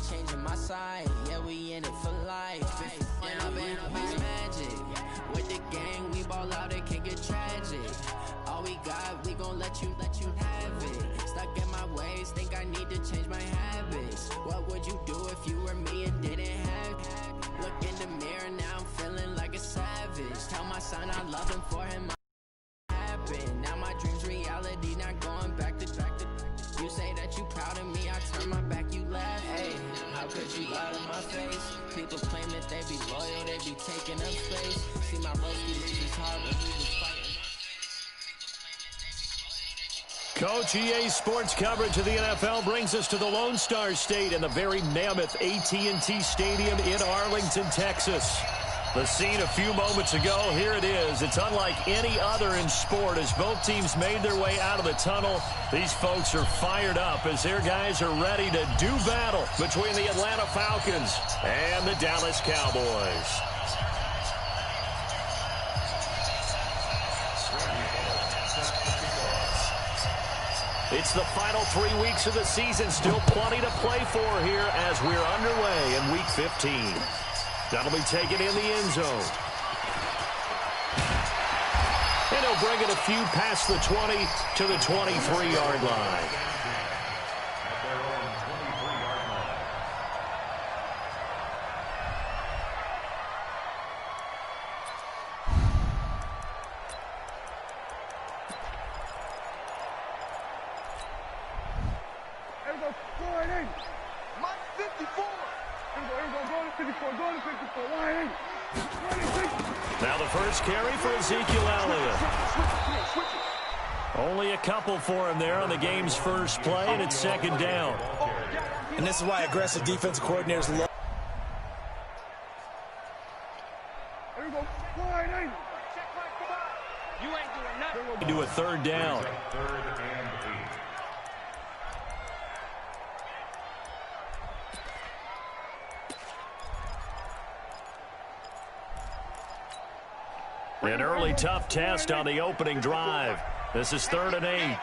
changing my side. Yeah, we in it for life. When I've been up is magic. With the gang, we ball out, it can get tragic. All we got, we gon' let you have it. Stuck in my ways, think I need to change my habits. What would you do if you were me and didn't have it? Look in the mirror, now I'm feeling like a savage. Tell my son I love him, for him happen. Now my dreams reality, not going back to. You say that you proud of me, I turn my back, you laugh. Hey, how could you lie to my face? People claim that they be loyal, they be taking up space. See my roasty lose his heart when he was fighting. Coach, EA Sports coverage of the NFL brings us to the Lone Star State in the very mammoth AT&T Stadium in Arlington, Texas. The scene a few moments ago, here it is. It's unlike any other in sport as both teams made their way out of the tunnel. These folks are fired up as their guys are ready to do battle between the Atlanta Falcons and the Dallas Cowboys. It's the final 3 weeks of the season. Still plenty to play for here as we're underway in Week 15. That'll be taken in the end zone. And he'll bring it a few past the 20 to the 23-yard line. Now the first carry for Ezekiel Elliott. Only a couple for him there on the game's first play, and it's second down. And this is why aggressive defensive coordinators love. Do a third down. An early tough test on the opening drive. This is 3rd and 8.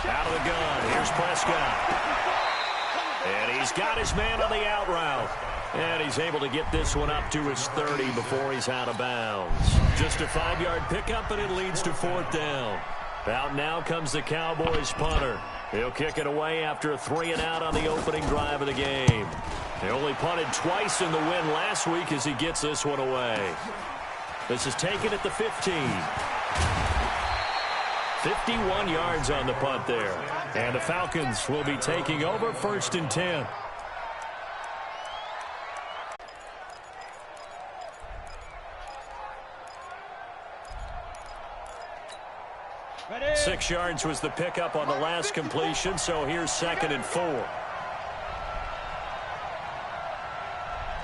Out of the gun. Here's Prescott. And he's got his man on the out route. And he's able to get this one up to his 30 before he's out of bounds. Just a 5-yard pickup, and it leads to 4th down. Out now comes the Cowboys punter. He'll kick it away after a 3-and-out on the opening drive of the game. They only punted twice in the win last week as he gets this one away. This is taken at the 15. 51 yards on the punt there. And the Falcons will be taking over 1st and 10. Ready. 6 yards was the pickup on the last completion, so here's 2nd and 4.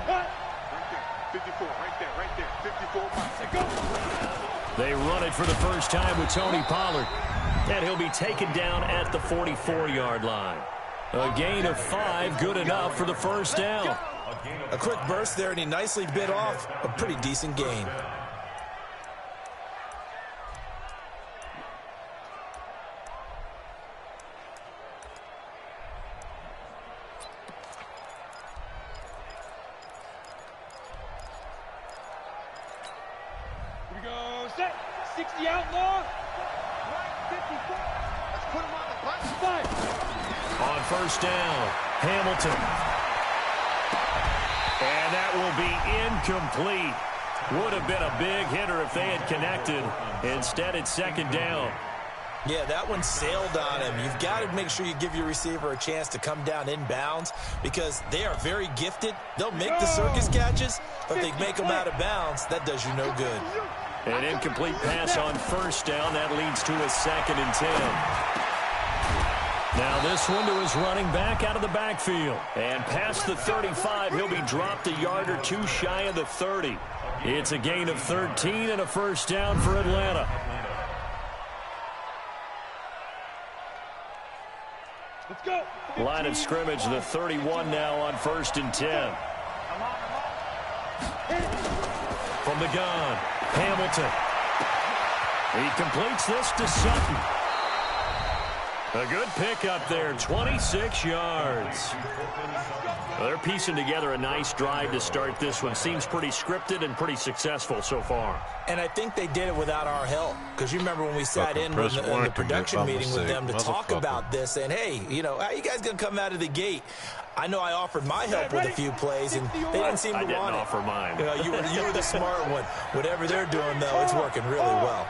Right there, 54, right there, 54. They run it for the first time with Tony Pollard. And he'll be taken down at the 44-yard line. A gain of 5, good enough for the first down. A quick burst there, and he nicely bit off a pretty decent gain. Here we go, set, 60 outlaw, right 54. Let's put him on the button. On first down, Hamilton. And that will be incomplete. Would have been a big hitter if they had connected. Instead, it's 2nd down. Yeah, that one sailed on him. You've got to make sure you give your receiver a chance to come down inbounds because they are very gifted. They'll make the circus catches, but if they make them out of bounds, that does you no good. An incomplete pass on first down. That leads to a 2nd and 10. Now this one to his running back out of the backfield. And past the 35, he'll be dropped a yard or two shy of the 30. It's a gain of 13 and a first down for Atlanta. Let's go. Line of scrimmage, the 31 now on 1st and 10. From the gun, Hamilton. He completes this to Sutton. A good pickup there, 26 yards. Well, they're piecing together a nice drive to start this one. Seems pretty scripted and pretty successful so far. And I think they did it without our help. Because you remember when we sat in the production meeting with them to talk about this, and hey, you know, how you guys going to come out of the gate? I know I offered my help with a few plays, and they didn't seem to want it. I didn't offer mine. You were the smart one. Whatever they're doing, though, it's working really well.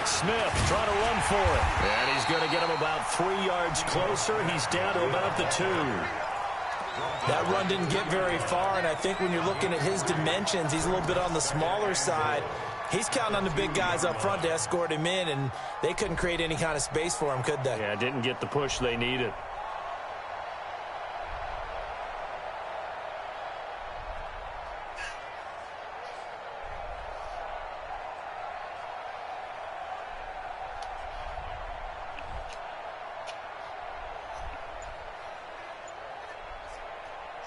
Smith trying to run for it. And he's going to get him about 3 yards closer. He's down to about the 2. That run didn't get very far, and I think when you're looking at his dimensions, he's a little bit on the smaller side. He's counting on the big guys up front to escort him in, and they couldn't create any kind of space for him, could they? Yeah, didn't get the push they needed.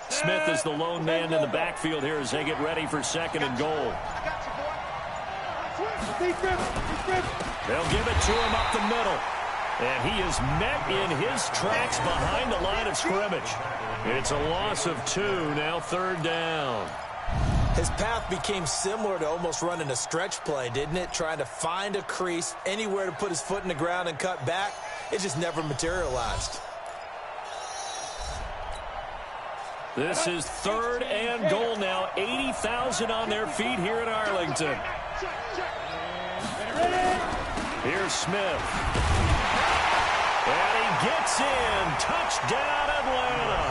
Smith is the lone man in the backfield here as they get ready for 2nd and goal. They'll give it to him up the middle. And he is met in his tracks behind the line of scrimmage. It's a loss of 2, now 3rd down. His path became similar to almost running a stretch play, didn't it? Trying to find a crease, anywhere to put his foot in the ground and cut back. It just never materialized. This is 3rd and goal now. 80,000 on their feet here in Arlington. Here's Smith. And he gets in. Touchdown, Atlanta.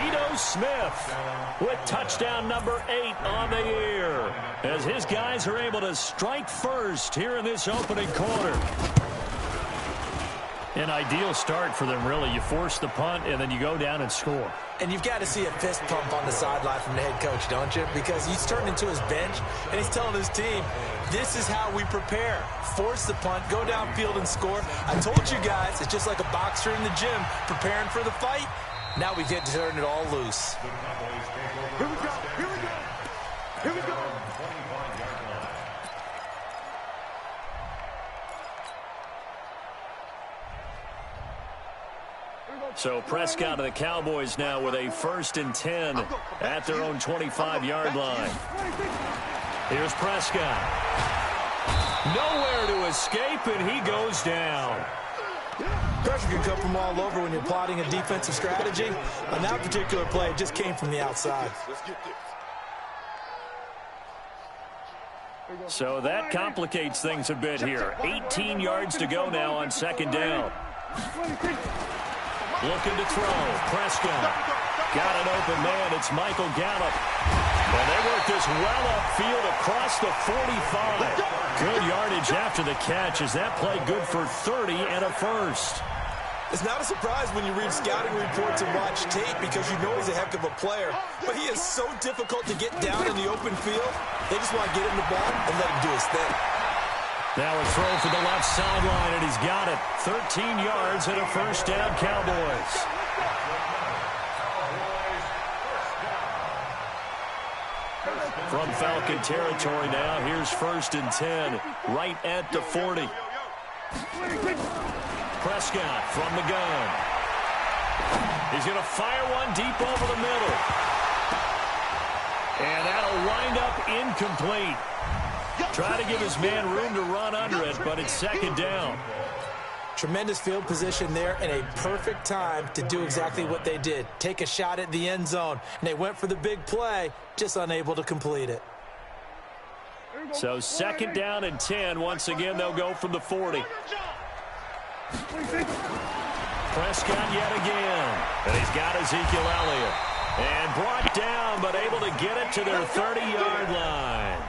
Ito Smith with touchdown number 8 on the year, as his guys are able to strike first here in this opening quarter. An ideal start for them, really. You force the punt, and then you go down and score. And you've got to see a fist pump on the sideline from the head coach, don't you? Because he's turned into his bench, and he's telling his team, this is how we prepare. Force the punt, go downfield and score. I told you guys, it's just like a boxer in the gym preparing for the fight. Now we get to turn it all loose. Here we go. Here we go. Here we go. So Prescott of the Cowboys now with a 1st and 10 at their own 25-yard line. Here's Prescott. Nowhere to escape, and he goes down. Pressure can come from all over when you're plotting a defensive strategy. On that particular play, it just came from the outside. So that complicates things a bit here. 18 yards to go now on 2nd down. Looking to throw. Prescott. Got an open man. It's Michael Gallup. And they work this well upfield across the 45. Good yardage after the catch. Is that play good for 30 and a first? It's not a surprise when you read scouting reports and watch tape, because you know he's a heck of a player. But he is so difficult to get down in the open field. They just want to get him the ball and let him do his thing. Now a throw for the left sideline, and he's got it. 13 yards and a 1st down, Cowboys. From Falcon territory now, here's 1st and 10, right at the 40. Prescott from the gun. He's going to fire one deep over the middle. And that'll wind up incomplete. Try to give his man room to run under it, but it's 2nd down. Tremendous field position there, and a perfect time to do exactly what they did. Take a shot at the end zone. And they went for the big play, just unable to complete it. So 2nd down and 10. Once again, they'll go from the 40. Prescott yet again. And he's got Ezekiel Elliott. And brought down, but able to get it to their 30-yard line.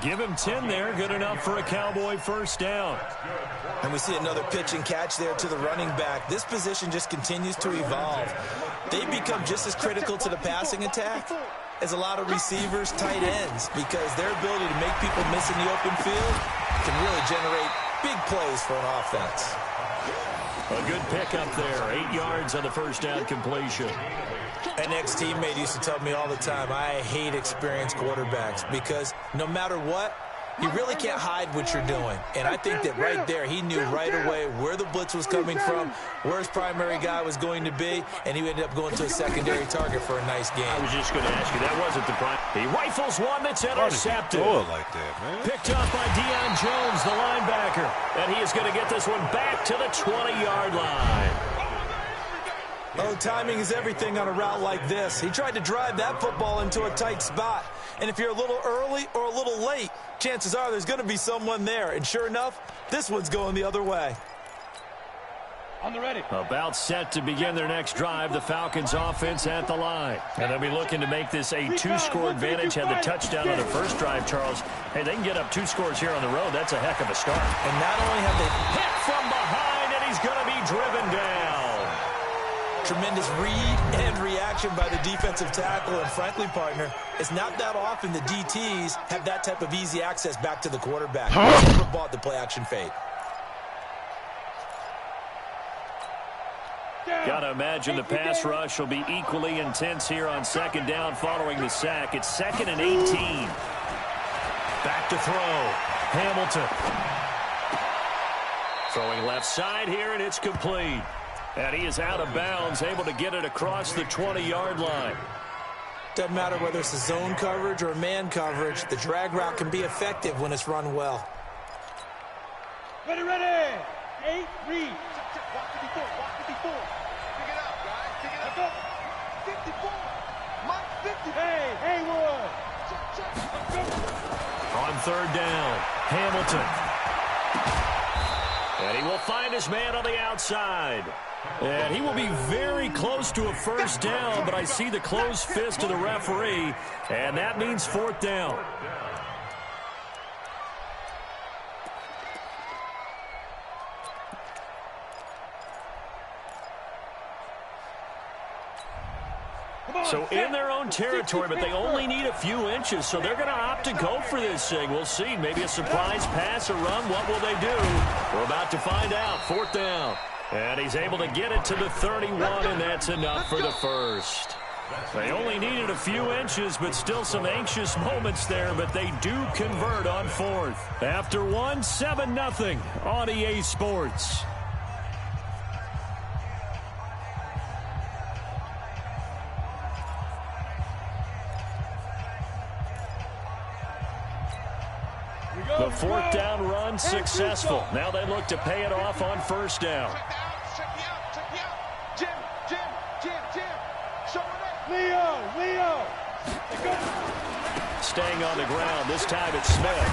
Give him 10 there. Good enough for a Cowboy 1st down. And we see another pitch and catch there to the running back. This position just continues to evolve. They become just as critical to the passing attack as a lot of receivers, tight ends, because their ability to make people miss in the open field can really generate big plays for an offense. A good pickup there. 8 yards on the 1st down completion. An ex-teammate used to tell me all the time, I hate experienced quarterbacks, because no matter what, You really can't hide what you're doing. And I think that right there, he knew right away where the blitz was coming from, where his primary guy was going to be, and he ended up going to a secondary target for a nice game. I was just going to ask you, that wasn't the prime. He rifles one that's intercepted. Throw it like that, man. Picked up by Deion Jones, the linebacker. And he is going to get this one back to the 20-yard line. Oh, timing is everything on a route like this. He tried to drive that football into a tight spot. And if you're a little early or a little late, chances are there's going to be someone there. And sure enough, this one's going the other way. On the ready. About set to begin their next drive, the Falcons offense at the line. And they'll be looking to make this a two-score advantage. Had the touchdown on the first drive, Charles. Hey, they can get up 2 scores here on the road. That's a heck of a start. And not only have they Hit from behind, and he's going to be driven down. tremendous read and reaction by the defensive tackle, and frankly, partner, it's not that often the DTs have that type of easy access back to the quarterback. Never bought the play-action fade. Got to imagine the pass rush will be equally intense here on second down following the sack. It's 2nd and 18. Back to throw. Hamilton. Throwing left side here, and it's complete. And he is out of bounds, able to get it across the 20-yard line. Doesn't matter whether it's a zone coverage or a man coverage, the drag route can be effective when it's run well. Ready, ready. 8, read. Walk 54, walk 54. Pick it up, guys. Pick it up. Go. 54. Mike 50. Hey, Haywood. Check. On third down, Hamilton. And he will find his man on the outside. And he will be very close to a first down, but I see the closed fist of the referee, and that means 4th down. So in their own territory, but they only need a few inches, so they're going to opt to go for this thing. We'll see. Maybe a surprise pass, a run. What will they do? We're about to find out. 4th down. And he's able to get it to the 31, and that's enough for the first. They only needed a few inches, but still some anxious moments there, but they do convert on 4th. After 1, 7-0 on EA Sports. The 4th down run successful. Now they look to pay it off on 1st down. Check me out. Jim. Show me that. Leo. Staying on the ground. This time it's Smith.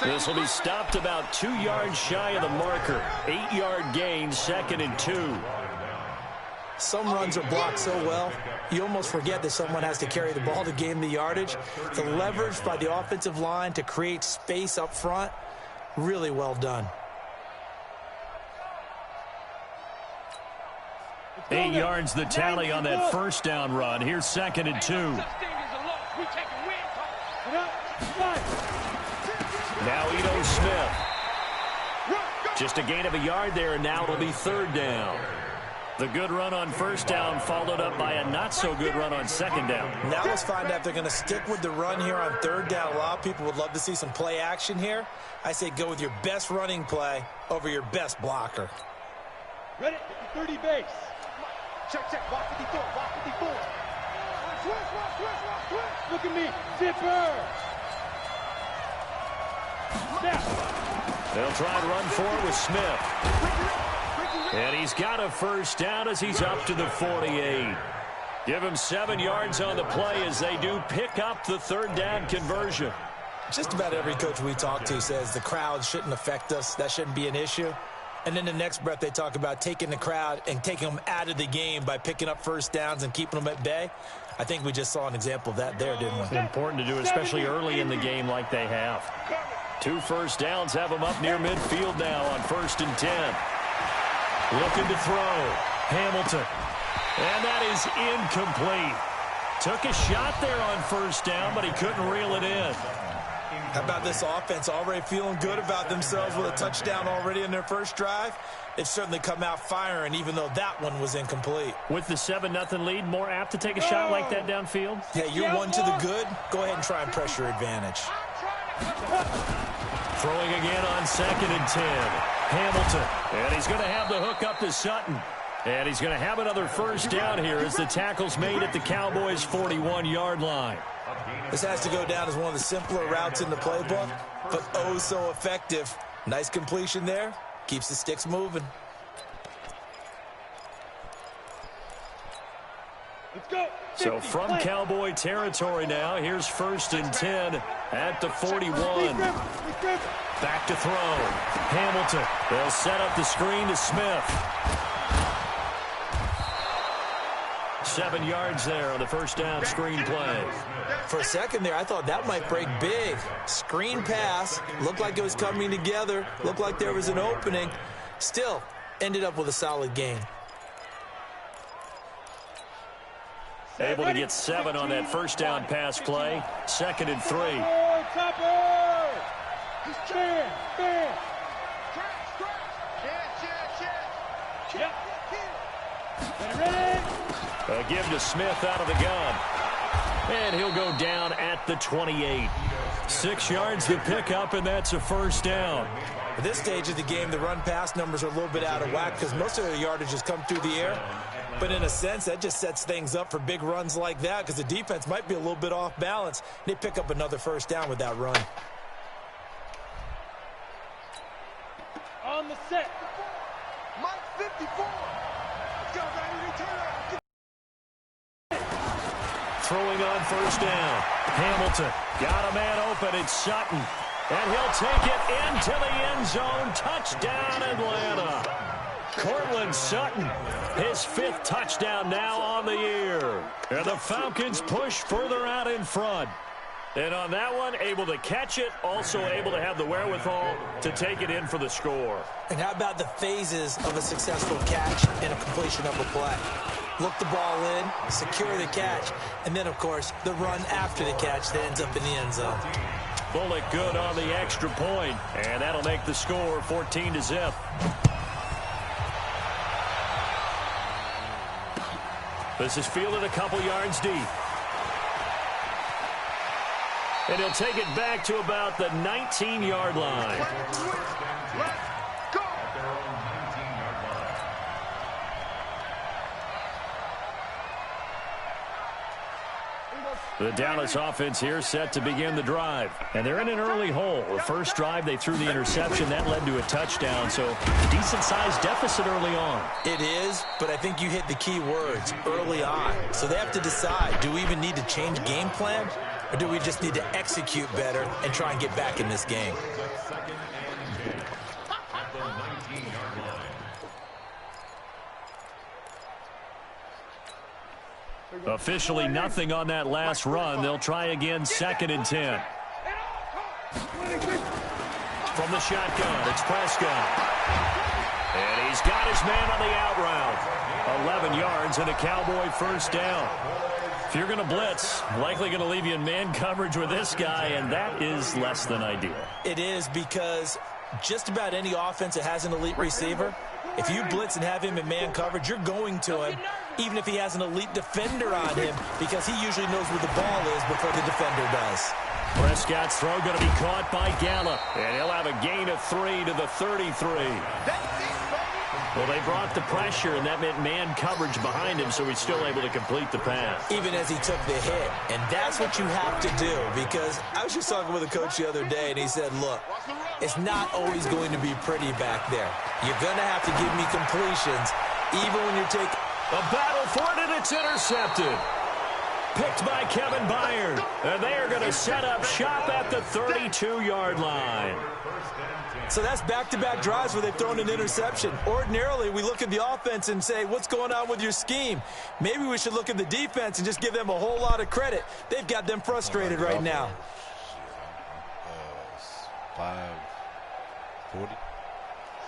This will be stopped about 2 yards shy of the marker. 8-yard gain, 2nd and 2. Some runs are blocked so well, you almost forget that someone has to carry the ball to gain the yardage. The leverage by the offensive line to create space up front, really well done. 8 yards the tally on that 1st down run. Here's 2nd and 2. Now Ito Smith. Just a gain of a yard there, and now it'll be 3rd down. The good run on 1st down followed up by a not-so-good run on 2nd down. Now let's find out if they're going to stick with the run here on 3rd down. A lot of people would love to see some play action here. I say go with your best running play over your best blocker. Ready? 30 base. Check. Walk 54. Switch. Look at me. Zipper. Snap. They'll try and run forward with Smith. And he's got a 1st down as he's up to the 48. Give him 7 yards on the play as they do pick up the 3rd down conversion. Just about every coach we talk to says the crowd shouldn't affect us. That shouldn't be an issue. And then the next breath they talk about taking the crowd and taking them out of the game by picking up 1st downs and keeping them at bay. I think we just saw an example of that there, didn't we? It's important to do, especially early in the game like they have. 2 1st downs have them up near midfield now on 1st and 10. Looking to throw. Hamilton. And that is incomplete. Took a shot there on 1st down, but he couldn't reel it in. How about this offense already feeling good about themselves with a touchdown already in their first drive? They've certainly come out firing, even though that one was incomplete. With the 7-0 lead, more apt to take a shot like that downfield? Yeah, you're one to the good. Go ahead and try and press your advantage. Throwing again on 2nd and 10. Hamilton. And he's going to have the hook up to Sutton. And he's going to have another first down here as the tackle's made at the Cowboys' 41-yard line. This has to go down as one of the simpler routes in the playbook, but oh so effective. Nice completion there. Keeps the sticks moving. Let's go. So from Cowboy territory now, here's 1st and 10 at the 41. Back to throw. Hamilton. They'll set up the screen to Smith. 7 yards there on the first down screen play. For a second there, I thought that might break big. Screen pass. Looked like it was coming together. Looked like there was an opening. Still, ended up with a solid game. Able to get 7 on that first down pass play. 2nd and 3. A give to Smith out of the gun. And he'll go down at the 28. 6 yards to pick up, and that's a first down. At this stage of the game, the run-pass numbers are a little bit out of whack because most of the yardage has come through the air. But in a sense, that just sets things up for big runs like that because the defense might be a little bit off balance. They pick up another first down with that run. On the set. Mike 54. Let's go, baby. Return it. Throwing on first down. Hamilton got a man open. It's Sutton. And he'll take it into the end zone. Touchdown, Atlanta. Cortland Sutton, his 5th touchdown now on the year. And the Falcons push further out in front. And on that one, able to catch it, also able to have the wherewithal to take it in for the score. And how about the phases of a successful catch and a completion of a play? Look the ball in, secure the catch, and then, of course, the run after the catch that ends up in the end zone. Bullock good on the extra point, and that'll make the score 14-0. This is fielded a couple yards deep. And he'll take it back to about the 19-yard line. Let's go. The Dallas offense here set to begin the drive. And they're in an early hole. The first drive, they threw the interception. That led to a touchdown. So decent-sized deficit early on. It is, but I think you hit the key words, early on. So they have to decide, do we even need to change game plan? Or do we just need to execute better and try and get back in this game? Officially nothing on that last run. They'll try again 2nd and 10. From the shotgun, it's Prescott. And he's got his man on the out route. 11 yards and a Cowboy first down. If you're going to blitz, likely going to leave you in man coverage with this guy, and that is less than ideal. It is because just about any offense that has an elite receiver, if you blitz and have him in man coverage, you're going to him, even if he has an elite defender on him, because he usually knows where the ball is before the defender does. Prescott's throw going to be caught by Gallup, and he'll have a gain of 3 to the 33. Well, they brought the pressure, and that meant man coverage behind him, so he's still able to complete the pass. Even as he took the hit, and that's what you have to do, because I was just talking with a coach the other day, and he said, look, it's not always going to be pretty back there. You're going to have to give me completions, even when you're taking... A battle for it, and it's intercepted. Picked by Kevin Byard, and they are going to set up shop at the 32-yard line. So that's back-to-back drives where they've thrown an interception. Ordinarily, we look at the offense and say, what's going on with your scheme? Maybe we should look at the defense and just give them a whole lot of credit. They've got them frustrated right now. 5:40.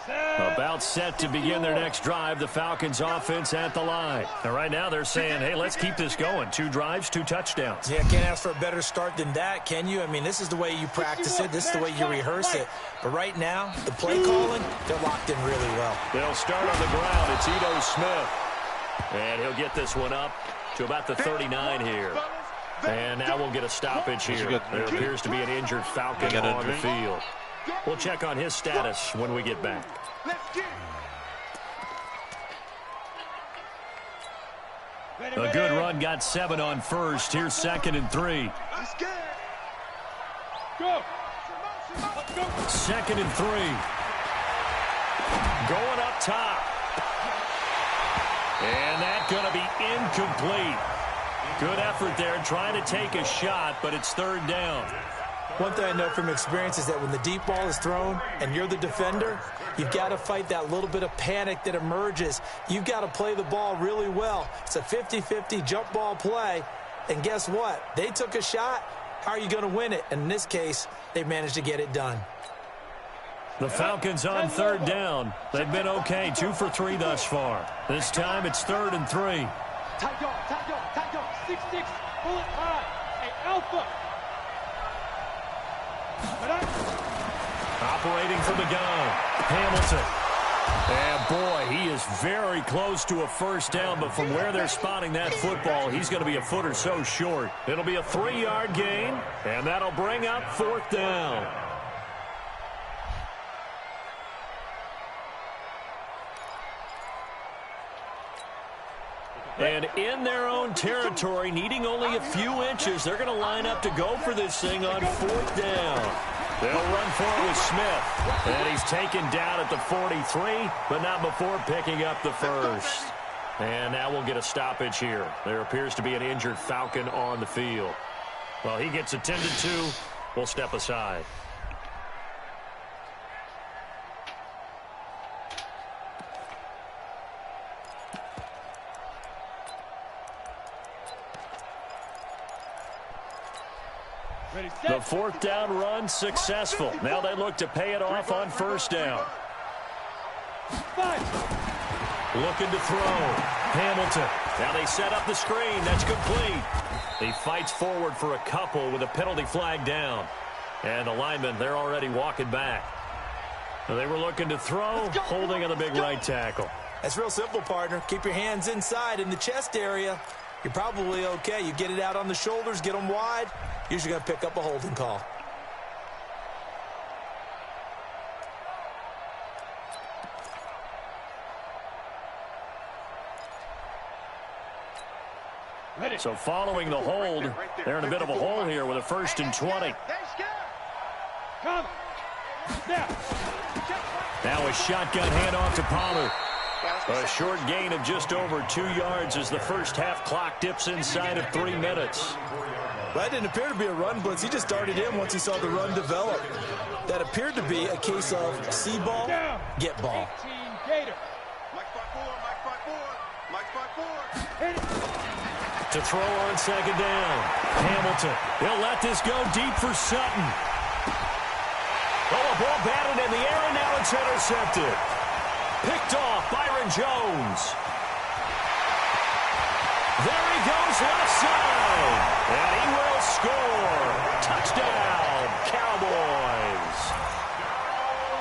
About set to begin their next drive, the Falcons offense at the line. And right now they're saying, hey, let's keep this going. 2 drives, 2 touchdowns. Yeah, can't ask for a better start than that, can you? I mean, this is the way you practice it. This is the way you rehearse it. But right now, the play calling, they're locked in really well. They'll start on the ground. It's Ito Smith. And he'll get this one up to about the 39 here. And now we'll get a stoppage here. There appears to be an injured Falcon on the field. We'll check on his status when we get back. A good run got 7 on first. Here's 2nd and 3. Go. 2nd and 3. Going up top. And that's going to be incomplete. Good effort there trying to take a shot, but it's 3rd down. One thing I know from experience is that when the deep ball is thrown and you're the defender, you've got to fight that little bit of panic that emerges. You've got to play the ball really well. It's a 50-50 jump ball play. And guess what? They took a shot. How are you going to win it? And in this case, they managed to get it done. The Falcons on 3rd down. They've been okay, 2 for 3 thus far. This time it's 3rd and 3. Tight dog, 6'6", bullet high, hey, alpha. Operating from the gun, Hamilton. And boy, he is very close to a 1st down, but from where they're spotting that football, he's going to be a foot or so short. It'll be a 3-yard gain, and that'll bring up 4th down. And in their own territory, needing only a few inches, they're going to line up to go for this thing on 4th down. They'll run for it with Smith. And he's taken down at the 43, but not before picking up the 1st. And now we'll get a stoppage here. There appears to be an injured Falcon on the field. Well, he gets attended to. We'll step aside. The 4th down run successful. Now they look to pay it off on 1st down. Looking to throw. Hamilton. Now they set up the screen. That's complete. He fights forward for a couple with a penalty flag down. And the linemen, they're already walking back. They were looking to throw, holding on the big right tackle. That's real simple, partner. Keep your hands inside in the chest area. You're probably okay. You get it out on the shoulders, get them wide. Usually going to pick up a holding call. So following the hold, they're in a bit of a hole here with a 1st and 20. Now a shotgun handoff to Pollard. A short gain of just over 2 yards as the first half clock dips inside of 3 minutes. That didn't appear to be a run blitz. He just darted in once he saw the run develop. That appeared to be a case of see ball, get ball. To throw on 2nd down. Hamilton. He'll let this go deep for Sutton. Oh, a ball batted in the air, and now it's intercepted. Picked off Byron Jones. There he goes left side. And he will score. Touchdown, Cowboys.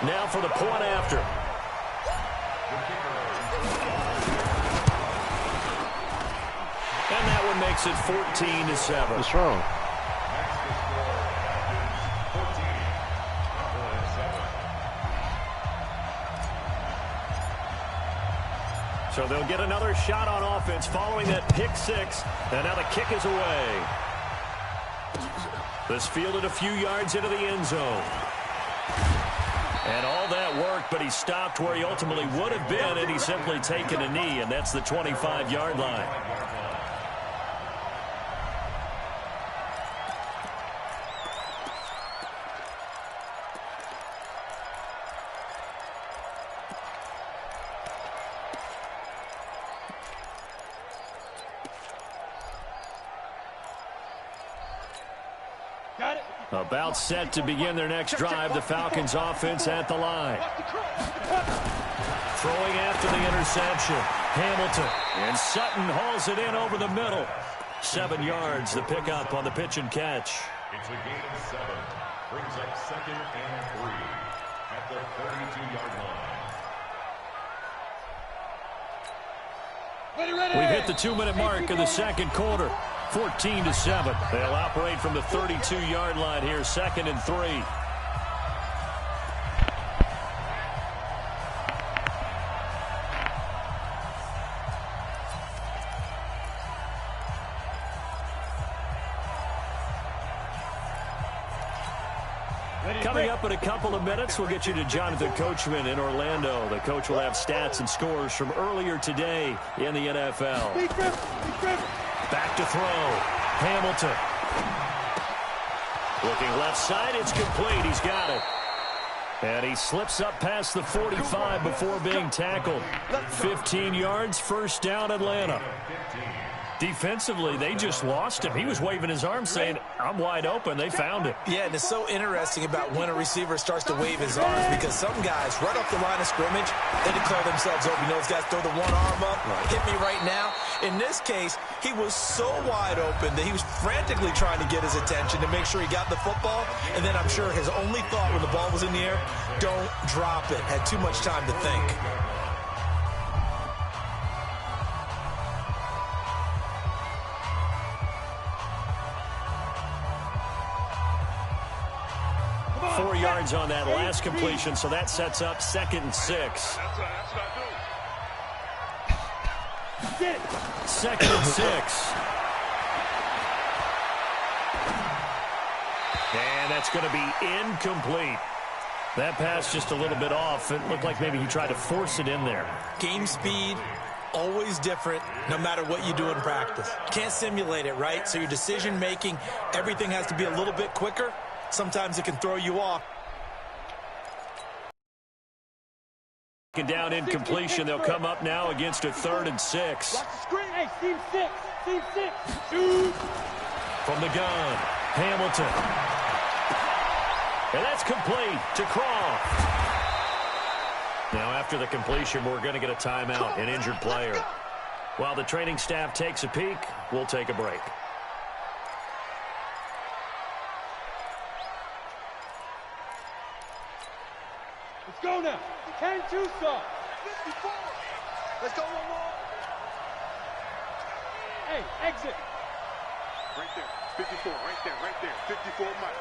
Now for the point after. And that one makes it 14-7. What's wrong? So they'll get another shot on offense following that pick 6. And now the kick is away. This fielded a few yards into the end zone. And all that worked, but he stopped where he ultimately would have been, and he's simply taken a knee, and that's the 25-yard line. About set to begin their next drive. The Falcons offense at the line. Throwing after the interception. Hamilton. And Sutton hauls it in over the middle. 7 yards, the pickup on the pitch and catch. It's a gain of 7. Brings up 2nd and 3 at the 32-yard line. We've hit the 2-minute mark of the second quarter. 14-7. They'll operate from the 32-yard line here, 2nd and 3. Coming up in a couple of minutes, we'll get you to Jonathan Coachman in Orlando. The coach will have stats and scores from earlier today in the NFL. Back to throw. Hamilton. Looking left side, it's complete. He's got it. And he slips up past the 45 before being tackled. 15 yards, first down, Atlanta. Defensively, they just lost him. He was waving his arms saying, I'm wide open. They found it. Yeah, and it's so interesting about when a receiver starts to wave his arms because some guys, right off the line of scrimmage, they declare themselves open. You know, those guys throw the one arm up, hit me right now. In this case, he was so wide open that he was frantically trying to get his attention to make sure he got the football. And then I'm sure his only thought when the ball was in the air, don't drop it. Had too much time to think. On that last completion, so that sets up 2nd and 6. 2nd and 6. And that's going to be incomplete. That pass just a little bit off. It looked like maybe he tried to force it in there. Game speed, always different, no matter what you do in practice. Can't simulate it, right? So your decision-making, everything has to be a little bit quicker. Sometimes it can throw you off. Down incompletion. They'll come up now against a 3rd and 6. Hey, team 6. Team 6. Shoot. From the gun, Hamilton. And that's complete to Croft. Now after the completion, we're going to get a timeout, an injured player. While the training staff takes a peek, we'll take a break. Let's go now. 10-2 stop. 54. Let's go one more. Hey, exit. Right there. 54. Right there. 54 Mike.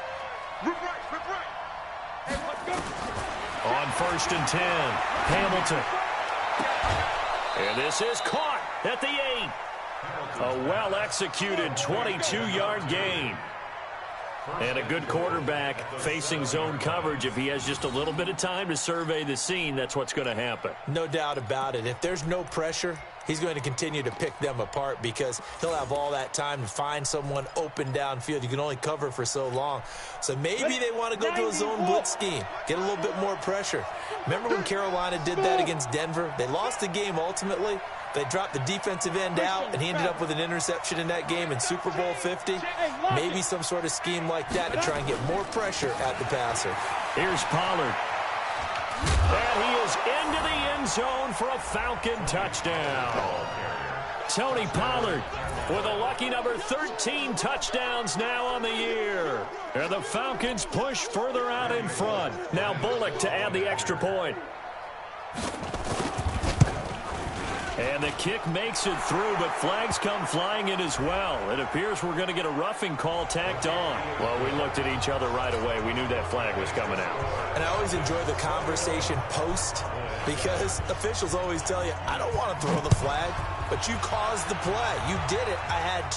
Rip right. Hey, let's go. On 1st and 10, Hamilton. And this is caught at the 8. A well-executed 22-yard gain. And a good quarterback facing zone coverage. If he has just a little bit of time to survey the scene, that's what's going to happen. No doubt about it. If there's no pressure, he's going to continue to pick them apart because he'll have all that time to find someone open downfield. You can only cover for so long. So maybe they want to go to a zone blitz scheme, get a little bit more pressure. Remember when Carolina did that against Denver? They lost the game ultimately. They dropped the defensive end out, and he ended up with an interception in that game in Super Bowl 50. Maybe some sort of scheme like that to try and get more pressure at the passer. Here's Pollard. And he is into the end zone for a Falcon touchdown. Tony Pollard with a lucky number 13 touchdowns now on the year. And the Falcons push further out in front. Now Bullock to add the extra point. And the kick makes it through, but flags come flying in as well. It appears we're going to get a roughing call tacked on. Well, we looked at each other right away. We knew that flag was coming out. And I always enjoy the conversation post because officials always tell you, I don't want to throw the flag, but you caused the play. You did it. I had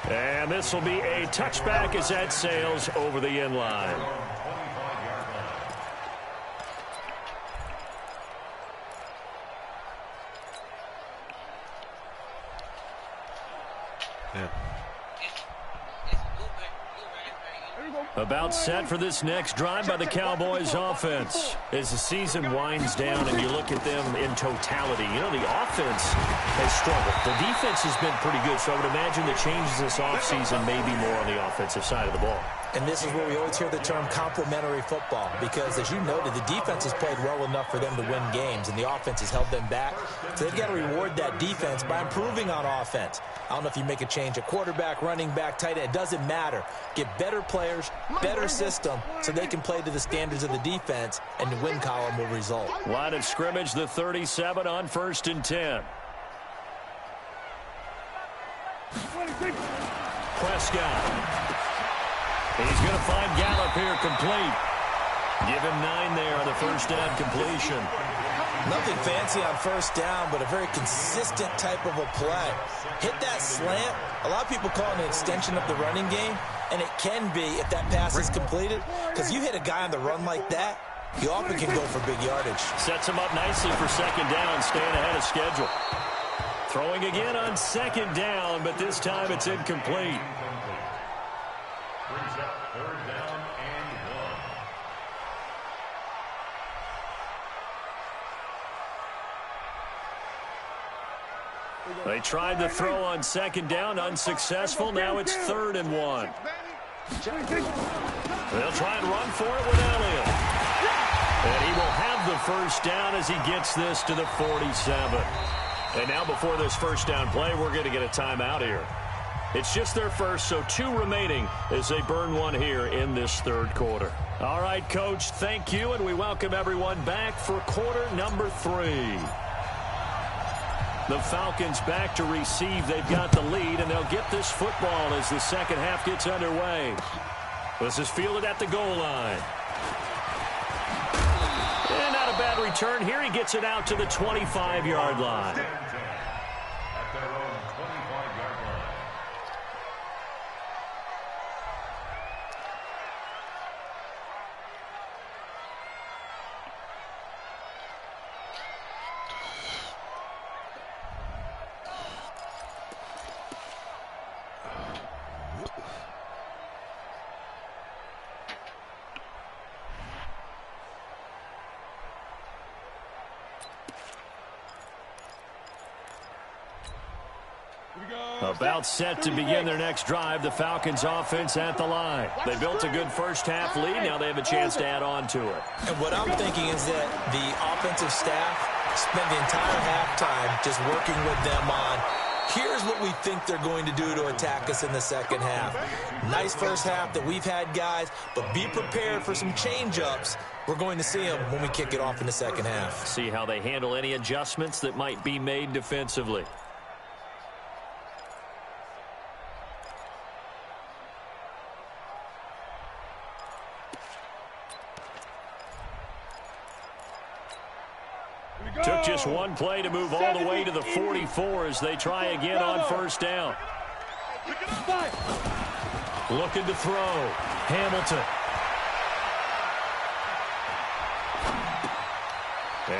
to. And this will be a touchback as that sails over the end line. About set for this next drive by the Cowboys offense. As the season winds down and you look at them in totality, you know, the offense has struggled. The defense has been pretty good, so I would imagine the changes this offseason may be more on the offensive side of the ball. And this is where we always hear the term complementary football because, as you noted, the defense has played well enough for them to win games, and the offense has held them back. So they've got to reward that defense by improving on offense. I don't know if you make a change at quarterback, running back, tight end. It doesn't matter. Get better players, better system, so they can play to the standards of the defense, and the win column will result. Line of scrimmage, the 37 on 1st and 10. Prescott. He's going to find Gallup here complete. Give him 9 there on the first down completion. Nothing fancy on first down, but a very consistent type of a play. Hit that slant. A lot of people call it an extension of the running game, and it can be if that pass is completed, because you hit a guy on the run like that, you often can go for big yardage. Sets him up nicely for second down, staying ahead of schedule. Throwing again on second down, but this time it's incomplete. Brings up third down and 1. They tried to throw on second down, unsuccessful. Now it's 3rd and 1. They'll try and run for it with Elliott. And he will have the first down as he gets this to the 47. And now before this first down play, we're going to get a timeout here. It's just their first, so 2 remaining as they burn 1 here in this 3rd quarter. All right, Coach, thank you, and we welcome everyone back for quarter number 3. The Falcons back to receive. They've got the lead, and they'll get this football as the second half gets underway. This is fielded at the goal line. And not a bad return here. He gets it out to the 25-yard line. At their own 25-yard line. About set to begin their next drive, the Falcons offense at the line. They built a good first half lead. Now they have a chance to add on to it. And what I'm thinking is that the offensive staff spent the entire halftime just working with them on, here's what we think they're going to do to attack us in the second half. Nice first half that we've had, guys, but be prepared for some change-ups. We're going to see them when we kick it off in the second half. See how they handle any adjustments that might be made defensively. Took just one play to move all the way to the 44 as they try again on first down. Looking to throw. Hamilton.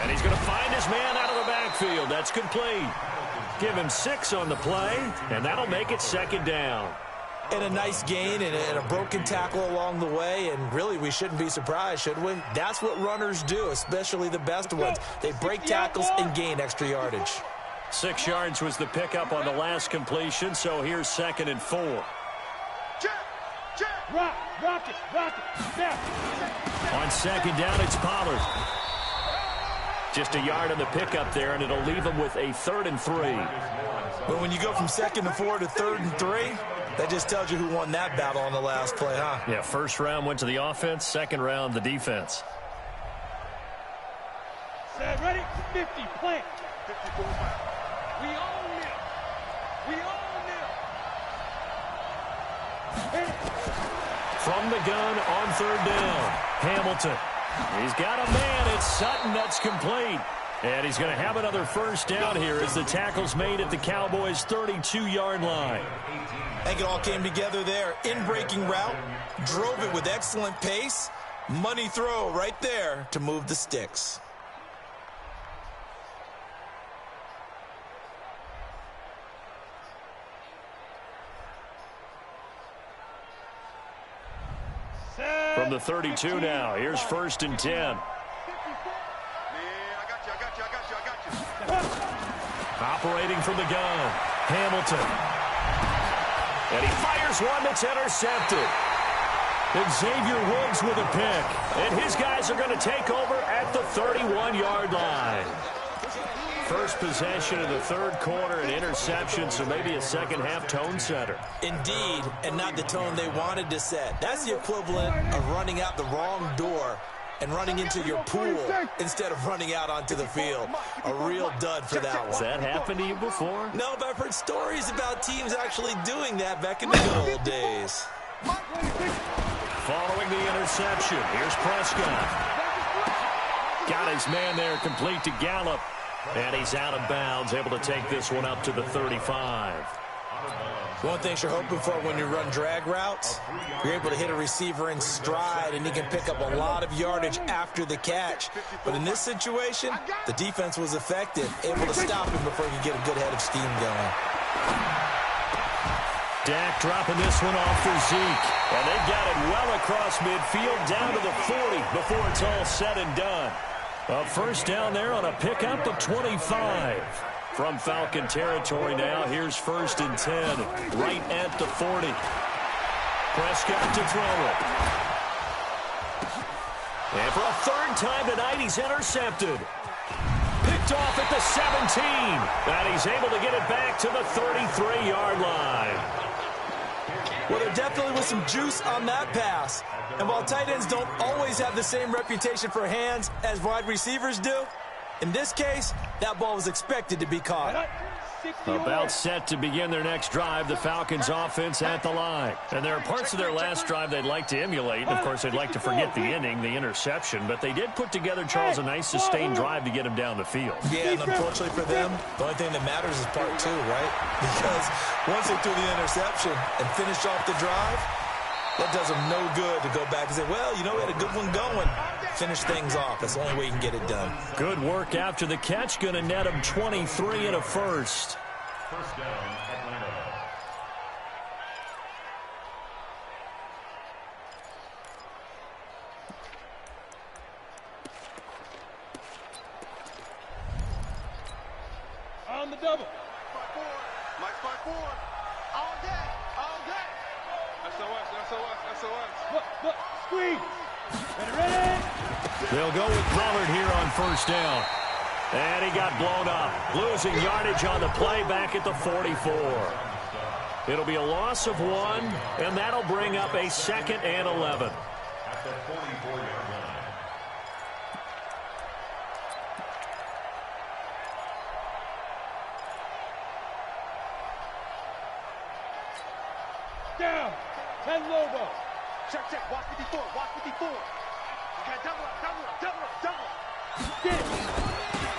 And he's going to find his man out of the backfield. That's complete. Give him 6 on the play, and that'll make it second down. And a nice gain and a broken tackle along the way, and really we shouldn't be surprised, should we? That's what runners do, especially the best ones. They break tackles and gain extra yardage. 6 yards was the pickup on the last completion, so here's 2nd and 4. Rock it. On second down, it's Pollard. Just a yard on the pickup there, and it'll leave him with a 3rd and 3. But when you go from 2nd and 4 to 3rd and 3, that just tells you who won that battle on the last play, huh? Yeah, first round went to the offense, second round the defense. Set, ready, 50, plant. 54. We own it. From the gun on 3rd down, Hamilton. He's got a man. It's Sutton. That's complete. And he's going to have another first down here as the tackle's made at the Cowboys' 32-yard line. I think it all came together there. In-breaking route, drove it with excellent pace. Money throw right there to move the sticks. From the 32 now, here's 1st and 10. Operating from the gun, Hamilton. And he fires one that's intercepted. Xavier Woods with a pick. And his guys are going to take over at the 31-yard line. First possession of the 3rd quarter, an interception, so maybe a second-half tone setter. Indeed, and not the tone they wanted to set. That's the equivalent of running out the wrong door and running into your pool instead of running out onto the field. A real dud for that one. Has that happened to you before? No, but I've heard stories about teams actually doing that back in the good old days. Following the interception, here's Prescott. Got his man there, complete to Gallup. And he's out of bounds, able to take this one up to the 35. One thing you're hoping for when you run drag routes, you're able to hit a receiver in stride, and he can pick up a lot of yardage after the catch. But in this situation, the defense was effective, able to stop him before he could get a good head of steam going. Dak dropping this one off for Zeke. And they've got it well across midfield, down to the 40 before it's all said and done. A first down there on a pickup of 25. From Falcon territory now, here's 1st and 10, right at the 40. Prescott to throw it. And for a third time tonight, he's intercepted. Picked off at the 17. And he's able to get it back to the 33-yard line. Well, there definitely was some juice on that pass. And while tight ends don't always have the same reputation for hands as wide receivers do, in this case, that ball was expected to be caught. About set to begin their next drive, the Falcons offense at the line. And there are parts of their last drive they'd like to emulate. And of course, they'd like to forget the inning, the interception. But they did put together, Charles, a nice sustained drive to get him down the field. Yeah, and unfortunately for them, the only thing that matters is part 2, right? Because once they threw the interception and finished off the drive, that does them no good to go back and say, well, you know, we had a good one going. Finish things off. That's the only way you can get it done. Good work after the catch. Going to net him 23 and a first. First down, Atlanta. On the double. Mike 5-4. All day. All day. SOS. Look, squeeze. Ready. They'll go with Pollard here on first down. And he got blown up. Losing yardage on the play back at the 44. It'll be a loss of 1, and that'll bring up a 2nd and 11. At the 44-yard line. Down. 10 Lobo. Check. Watch 54. You got double up.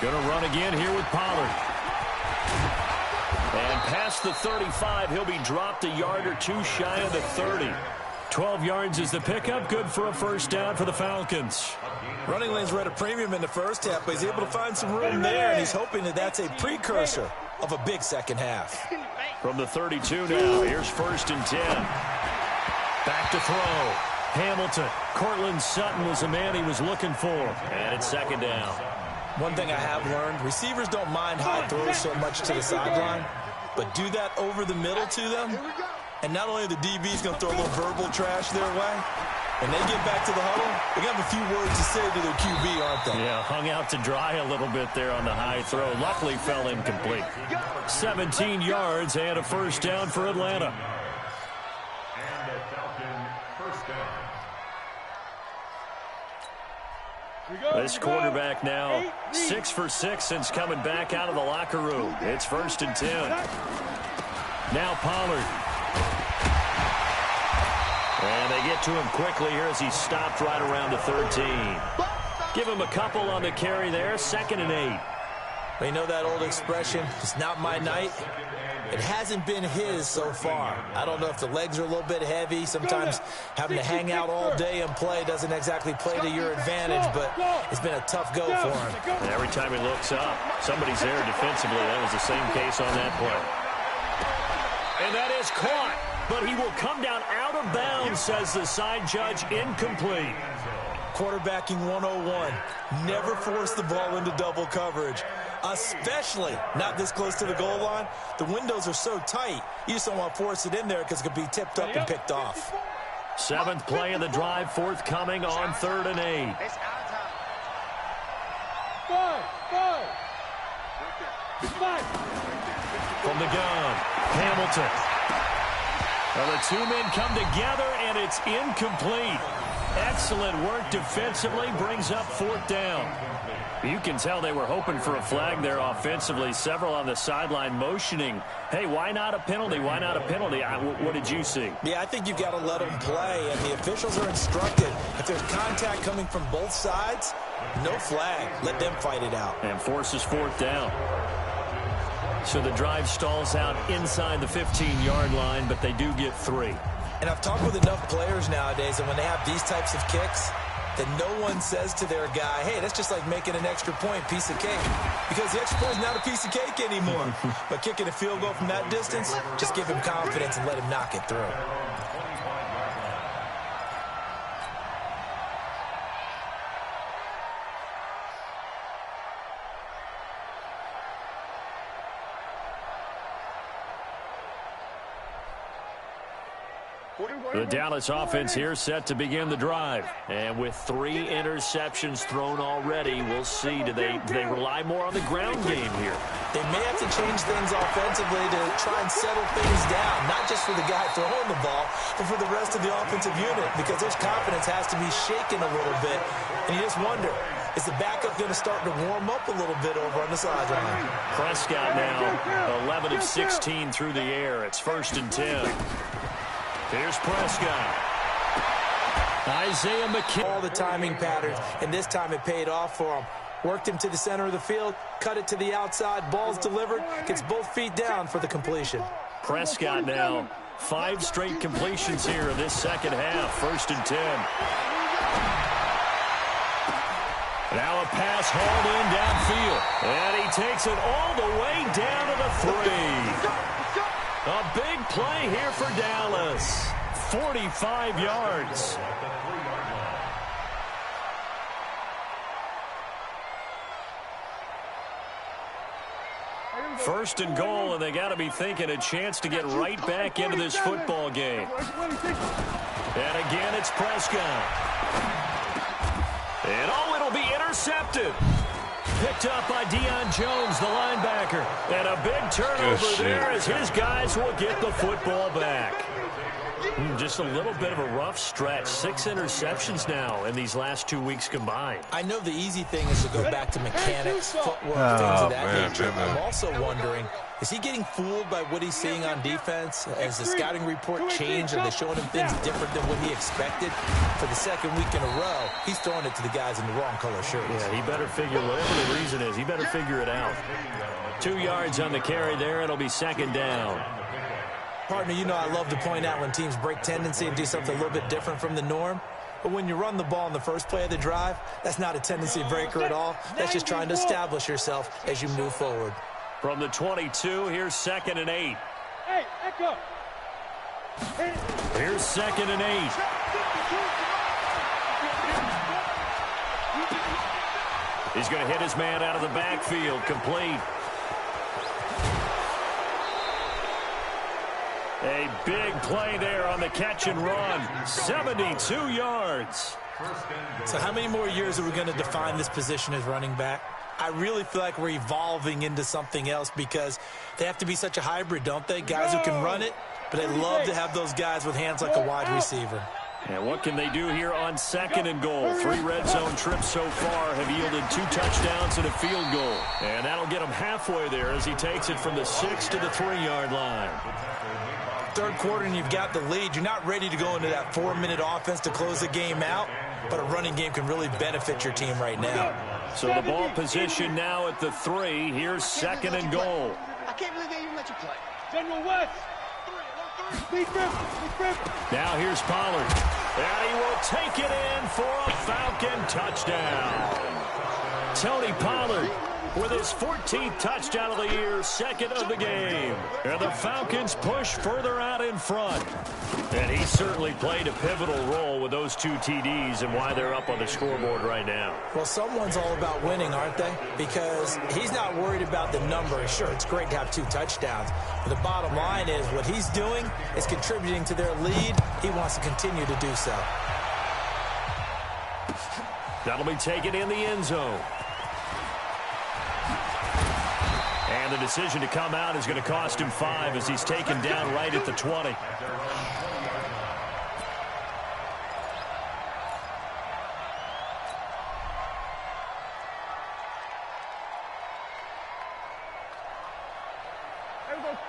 Going to run again here with Pollard. And past the 35, he'll be dropped a yard or 2 shy of the 30. 12 yards is the pickup. Good for a first down for the Falcons. Running lanes were at a premium in the first half, but he's able to find some room there, and he's hoping that that's a precursor of a big second half. From the 32 now, here's 1st and 10. Back to throw. Hamilton. Cortland Sutton was the man he was looking for. And it's 2nd down. One thing I have learned, receivers don't mind high throws so much to the sideline, but do that over the middle to them, and not only are the DBs going to throw a little verbal trash their way, when they get back to the huddle, they're going to have a few words to say to their QB, aren't they? Yeah, hung out to dry a little bit there on the high throw. Luckily fell incomplete. 17 yards and a first down for Atlanta. And a Falcon first down. This quarterback now 6 for 6 since coming back out of the locker room. It's 1st and 10. Now Pollard. And they get to him quickly here as he stopped right around the 13. Give him a couple on the carry there. 2nd and 8. Well, you know that old expression, it's not my night? It hasn't been his so far. I don't know if the legs are a little bit heavy. Sometimes having to hang out all day and play doesn't exactly play to your advantage, but it's been a tough go for him. And every time he looks up, somebody's there defensively. That was the same case on that play. And that is caught, but he will come down out of bounds, says the side judge, incomplete. Quarterbacking 101. Never force the ball into double coverage, especially not this close to the goal line. The windows are so tight, you just don't want to force it in there because it could be tipped up and picked off. 7th play of the drive forthcoming on 3rd and 8. From the gun, Hamilton. Well, the 2 men come together, and it's incomplete. Excellent work defensively, brings up 4th down. You can tell they were hoping for a flag there offensively. Several on the sideline motioning, hey, why not a penalty? Why not a penalty? What did you see? Yeah, I think you've got to let them play, and the officials are instructed. If there's contact coming from both sides, no flag. Let them fight it out. And forces 4th down. So the drive stalls out inside the 15-yard line, but they do get 3. And I've talked with enough players nowadays, and when they have these types of kicks, that no one says to their guy, hey, that's just like making an extra point, piece of cake. Because the extra point is not a piece of cake anymore. But kicking a field goal from that distance, just give him confidence and let him knock it through. The Dallas offense here set to begin the drive. And with 3 interceptions thrown already, we'll see. Do they rely more on the ground game here? They may have to change things offensively to try and settle things down, not just for the guy throwing the ball, but for the rest of the offensive unit, because their confidence has to be shaken a little bit. And you just wonder, is the backup going to start to warm up a little bit over on the sideline? Prescott now 11 of 16 through the air. It's 1st and 10. Here's Prescott. Isaiah McKinney. All the timing patterns, and this time it paid off for him. Worked him to the center of the field, cut it to the outside, ball's delivered, gets both feet down for the completion. Prescott now 5 straight completions here in this second half. 1st and 10. Now a pass hauled in downfield. And he takes it all the way down to the 3. A big play here for Dallas. 45 yards. First and goal, and they got to be thinking a chance to get right back into this football game. And again, it's Prescott. And it'll be intercepted. Picked up by Deion Jones, the linebacker. And a big turnover there as his guys will get the football back. Just a little bit of a rough stretch. 6 interceptions now in these last 2 weeks combined. I know the easy thing is to go back to mechanics, footwork, things of that nature. I'm also wondering, is he getting fooled by what he's seeing on defense? Has the scouting report changed? Are they showing him things different than what he expected? For the 2nd week in a row, he's throwing it to the guys in the wrong color shirts. Yeah, he better figure, whatever the reason is, he better figure it out. 2 yards on the carry there. It'll be 2nd down. Partner, you know I love to point out when teams break tendency and do something a little bit different from the norm. But when you run the ball in the first play of the drive, that's not a tendency breaker at all. That's just trying to establish yourself as you move forward. From the 22, here's 2nd and 8. Hey, echo. Here's 2nd and 8. He's going to hit his man out of the backfield, complete. A big play there on the catch and run. 72 yards. So how many more years are we going to define this position as running back? I really feel like we're evolving into something else because they have to be such a hybrid, don't they? Guys who can run it, but they love to have those guys with hands like a wide receiver. And what can they do here on 2nd and goal? 3 red zone trips so far have yielded 2 touchdowns and a field goal. And that'll get him halfway there as he takes it from the 6 to the 3-yard line. 3rd quarter and you've got the lead. You're not ready to go into that 4-minute offense to close the game out, but a running game can really benefit your team right now. So the ball position now at the 3. Here's 2nd and goal. I can't believe they even let you play. General West. Now here's Pollard. And he will take it in for a Falcon touchdown. Tony Pollard with his 14th touchdown of the year, 2nd of the game. And the Falcons push further out in front. And he certainly played a pivotal role with those 2 TDs and why they're up on the scoreboard right now. Well, someone's all about winning, aren't they? Because he's not worried about the number. Sure, it's great to have 2 touchdowns. But the bottom line is what he's doing is contributing to their lead. He wants to continue to do so. That'll be taken in the end zone. And the decision to come out is going to cost him 5 as he's taken down right at the 20.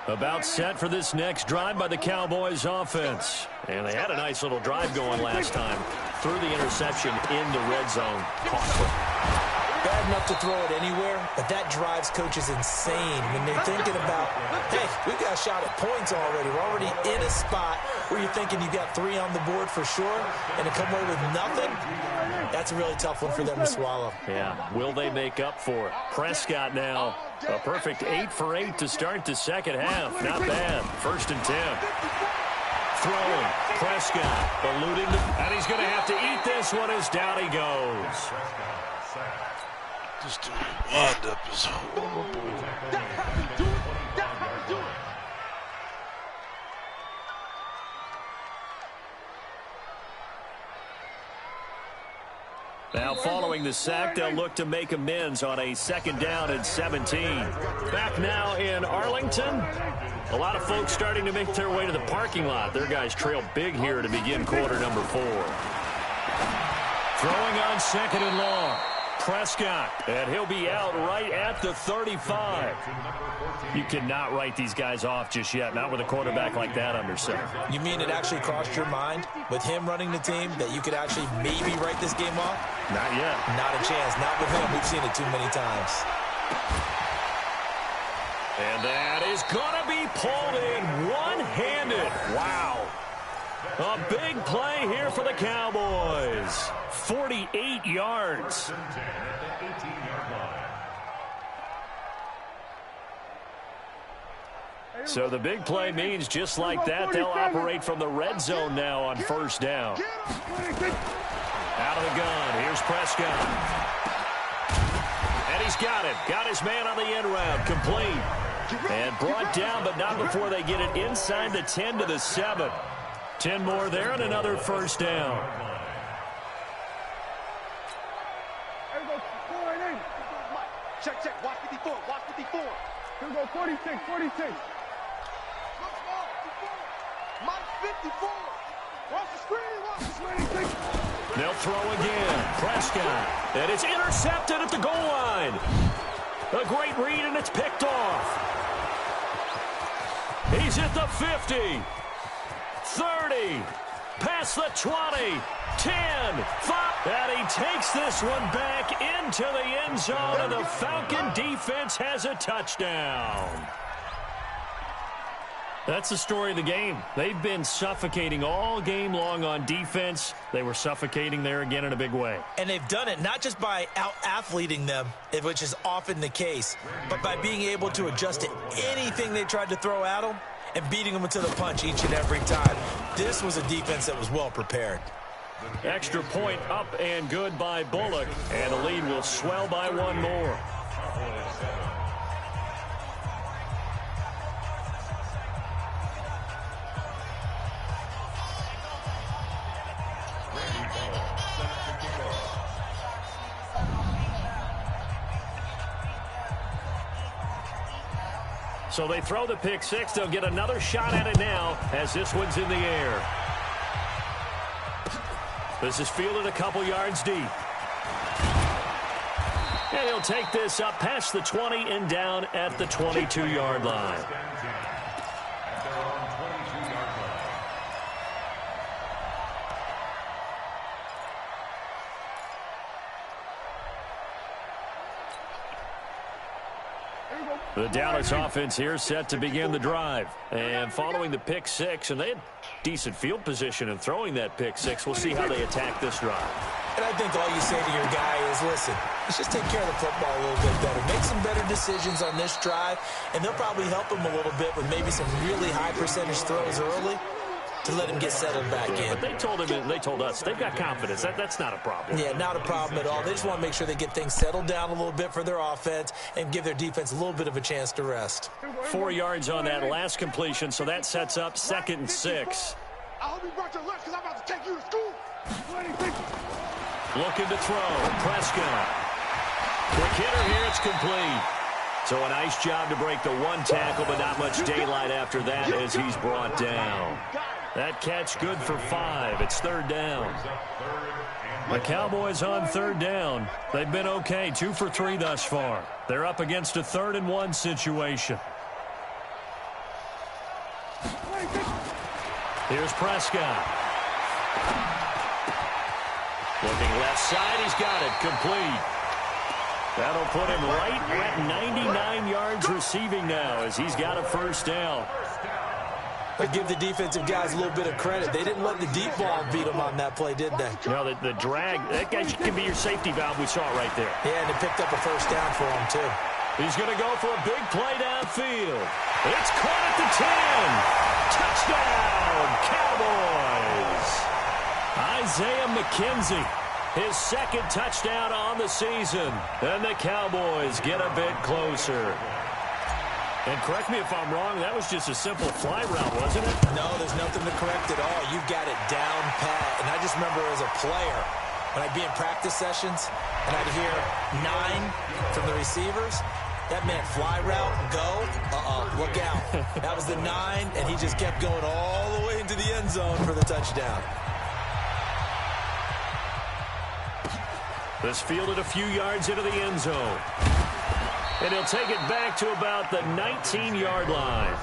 About set for this next drive by the Cowboys offense. And they had a nice little drive going last time. Threw the interception in the red zone. Costly. Bad enough to throw it anywhere, but that drives coaches insane when they're thinking about, hey, we've got a shot at points already. We're already in a spot where you're thinking you've got 3 on the board for sure, and to come away with nothing, that's a really tough one for them to swallow. Yeah, will they make up for it? Prescott now, a perfect 8 for 8 to start the second half. Not bad. 1st and 10. Throwing. Prescott eluding and he's going to have to eat this one as down he goes. This dude wind up is horrible. That's how you do it. That's how you do it. Now following the sack, they'll look to make amends on a 2nd down and 17. Back now in Arlington. A lot of folks starting to make their way to the parking lot. Their guys trail big here to begin quarter number 4. Throwing on 2nd and long. Prescott, and he'll be out right at the 35. You cannot write these guys off just yet, not with a quarterback like that under center. You mean it actually crossed your mind with him running the team that you could actually maybe write this game off? Not yet. Not a chance. Not with him. We've seen it too many times. And that is going to be pulled in one-handed. Wow. A big play here for the Cowboys. 48 yards. So the big play means just like that, they'll operate from the red zone now on 1st down. Out of the gun, here's Prescott. And he's got it. Got his man on the end route, complete. And brought down, but not before they get it inside the 10 to the 7. 10 more there and another 1st down. Check, check. Watch 54. Watch 54. Here we go, 46, 46. Mike 54. Watch the screen. Watch the screen. They'll throw again. Prescott. And it's intercepted at the goal line. A great read, and it's picked off. He's at the 50. 30, past the 20, 10, 5, and he takes this one back into the end zone, and the Falcon defense has a touchdown. That's the story of the game. They've been suffocating all game long on defense. They were suffocating there again in a big way. And they've done it not just by out-athleting them, which is often the case, but by being able to adjust to anything they tried to throw at them and beating them to the punch each and every time. This was a defense that was well prepared. Extra point up and good by Bullock, and the lead will swell by 1 more. So they throw the pick 6. They'll get another shot at it now as this one's in the air. This is fielded a couple yards deep. And he'll take this up past the 20 and down at the 22-yard line. The Dallas offense here set to begin the drive. And following the pick 6, and they had decent field position in throwing that pick 6. We'll see how they attack this drive. And I think all you say to your guy is, listen, let's just take care of the football a little bit better. Make some better decisions on this drive, and they'll probably help him a little bit with maybe some really high percentage throws early to let him get settled back in. But they told him and they told us they've got confidence. That's not a problem. Yeah, not a problem at all. They just want to make sure they get things settled down a little bit for their offense and give their defense a little bit of a chance to rest. 4 yards on that last completion, so that sets up 2nd and 6. I hope you brought your lunch because I'm about to take you to school. Looking to throw. Prescott. Quick hitter here. It's complete. So a nice job to break the 1 tackle, but not much daylight after that as he's brought down. That catch good for 5. It's 3rd down. The Cowboys on 3rd down. They've been okay. 2 for 3 thus far. They're up against a 3rd and 1 situation. Here's Prescott. Looking left side, he's got it, complete. That'll put him right at 99 yards receiving now as he's got a first down. But give the defensive guys a little bit of credit. They didn't let the deep ball beat them on that play, did they? No, the drag, that guy can be your safety valve. We saw it right there. Yeah, and it picked up a first down for him, too. He's going to go for a big play downfield. It's caught at the 10. Touchdown, Cowboys. Isaiah McKenzie, his second touchdown on the season. And the Cowboys get a bit closer. And correct me if I'm wrong, that was just a simple fly route, wasn't it? No, there's nothing to correct at all. You've got it down pat. And I just remember as a player, when I'd be in practice sessions, and I'd hear 9 from the receivers, that meant fly route, go, look out. That was the 9, and he just kept going all the way into the end zone for the touchdown. This fielded a few yards into the end zone. And he'll take it back to about the 19-yard line.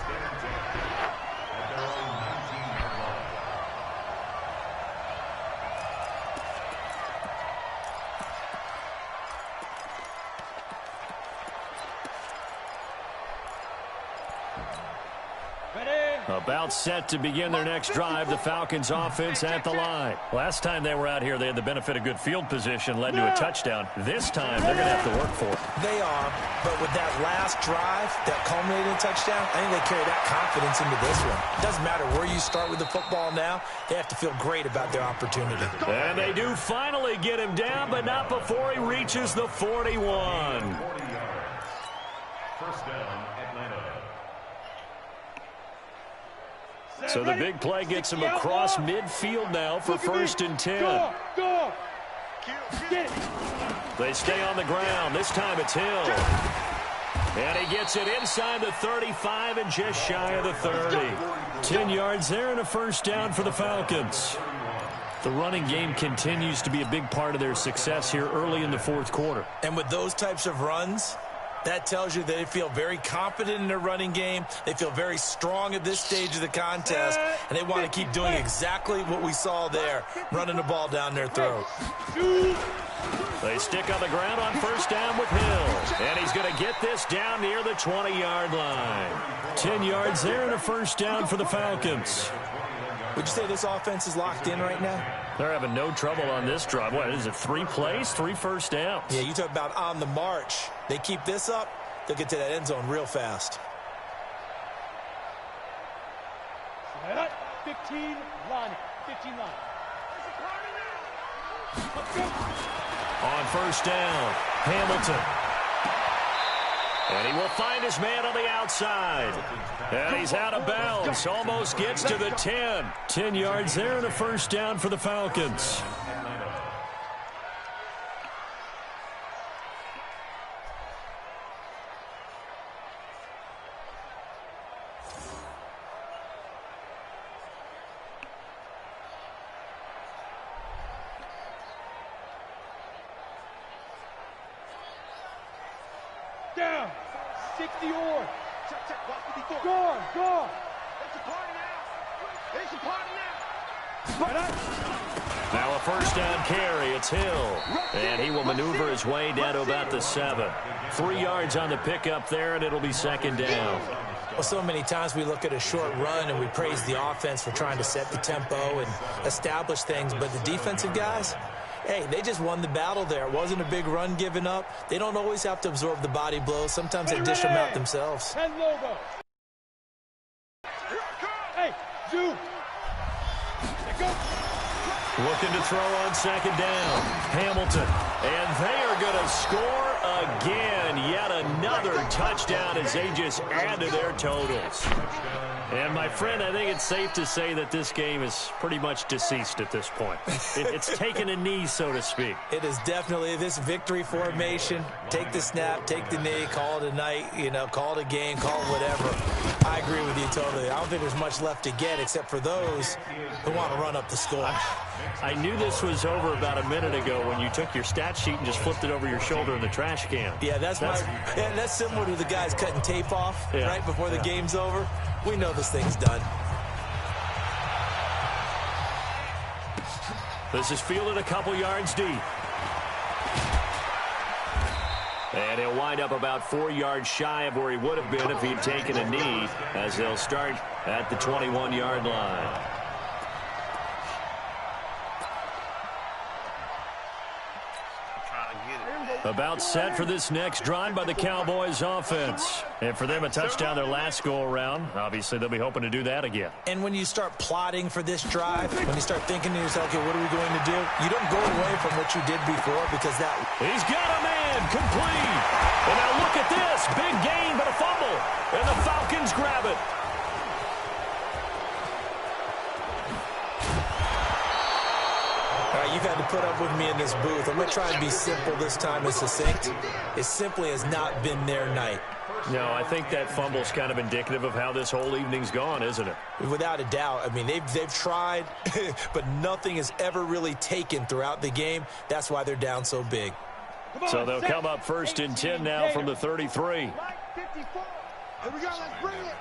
About set to begin their next drive, the Falcons offense at the line. Last time they were out here, they had the benefit of good field position, led to a touchdown. This time, they're going to have to work for it. They are, but with that last drive, that culminating touchdown, I think they carry that confidence into this one. It doesn't matter where you start with the football now. They have to feel great about their opportunity. And they do finally get him down, but not before he reaches the 41. 40 yards. First down, Atlanta. So the big play gets him across midfield now for first and 10. Go. They stay on the ground. This time it's Hill. And he gets it inside the 35 and just shy of the 30. 10 yards there and a first down for the Falcons. The running game continues to be a big part of their success here early in the fourth quarter. And with those types of runs, that tells you they feel very confident in their running game. They feel very strong at this stage of the contest, and they want to keep doing exactly what we saw there, running the ball down their throat. They stick on the ground on first down with Hill, and he's going to get this down near the 20-yard line. 10 yards there and a first down for the Falcons. Would you say this offense is locked in right now? They're having no trouble on this drive. What is it, 3 plays, 3 first downs? Yeah, you talk about on the march. They keep this up, they'll get to that end zone real fast. 15 line. On first down, Hamilton. And he will find his man on the outside. And he's out of bounds. Almost gets to the 10. 10 yards there and a first down for the Falcons. Down. 60 or. Gone. It's a party now. Now a first down carry. It's Hill. And he will maneuver his way down to about the 7. 3 yards on the pickup there, and it'll be second down. Well, so many times we look at a short run and we praise the offense for trying to set the tempo and establish things, but the defensive guys, hey, they just won the battle there. It wasn't a big run given up. They don't always have to absorb the body blows. Sometimes they dish them out themselves. 10 logo. Hey, Zoo. Go. Looking to throw on second down. Hamilton. And they are going to score again. Yet another touchdown as they just add to their totals. And, my friend, I think it's safe to say that this game is pretty much deceased at this point. It's taken a knee, so to speak. It is definitely this victory formation. Take the snap, take the knee, call it a night, call it a game, call it whatever. I agree with you totally. I don't think there's much left to get except for those who want to run up the score. I knew this was over about a minute ago when you took your stat sheet and just flipped it over your shoulder in the trash can. Yeah, that's similar to the guys cutting tape off right before the game's over. We know this thing's done. This is fielded a couple yards deep. And he'll wind up about 4 yards shy of where he would have been if he'd taken a knee, as they'll start at the 21-yard line. About set for this next drive by the Cowboys offense. And for them, a touchdown their last go-around. Obviously, they'll be hoping to do that again. And when you start plotting for this drive, when you start thinking to yourself, okay, what are we going to do? You don't go away from what you did before because that... He's got a man, complete. And now look at this. Big gain, but a fumble. And the Falcons grab it. All right, you've had to put up with me in this booth. I'm going to try and be simple this time and succinct. It simply has not been their night. No, I think that fumble's kind of indicative of how this whole evening's gone, isn't it? Without a doubt. I mean, they've tried, but nothing has ever really taken throughout the game. That's why they're down so big. So they'll come up first and 10 now from the 33. Here we go, let's bring it.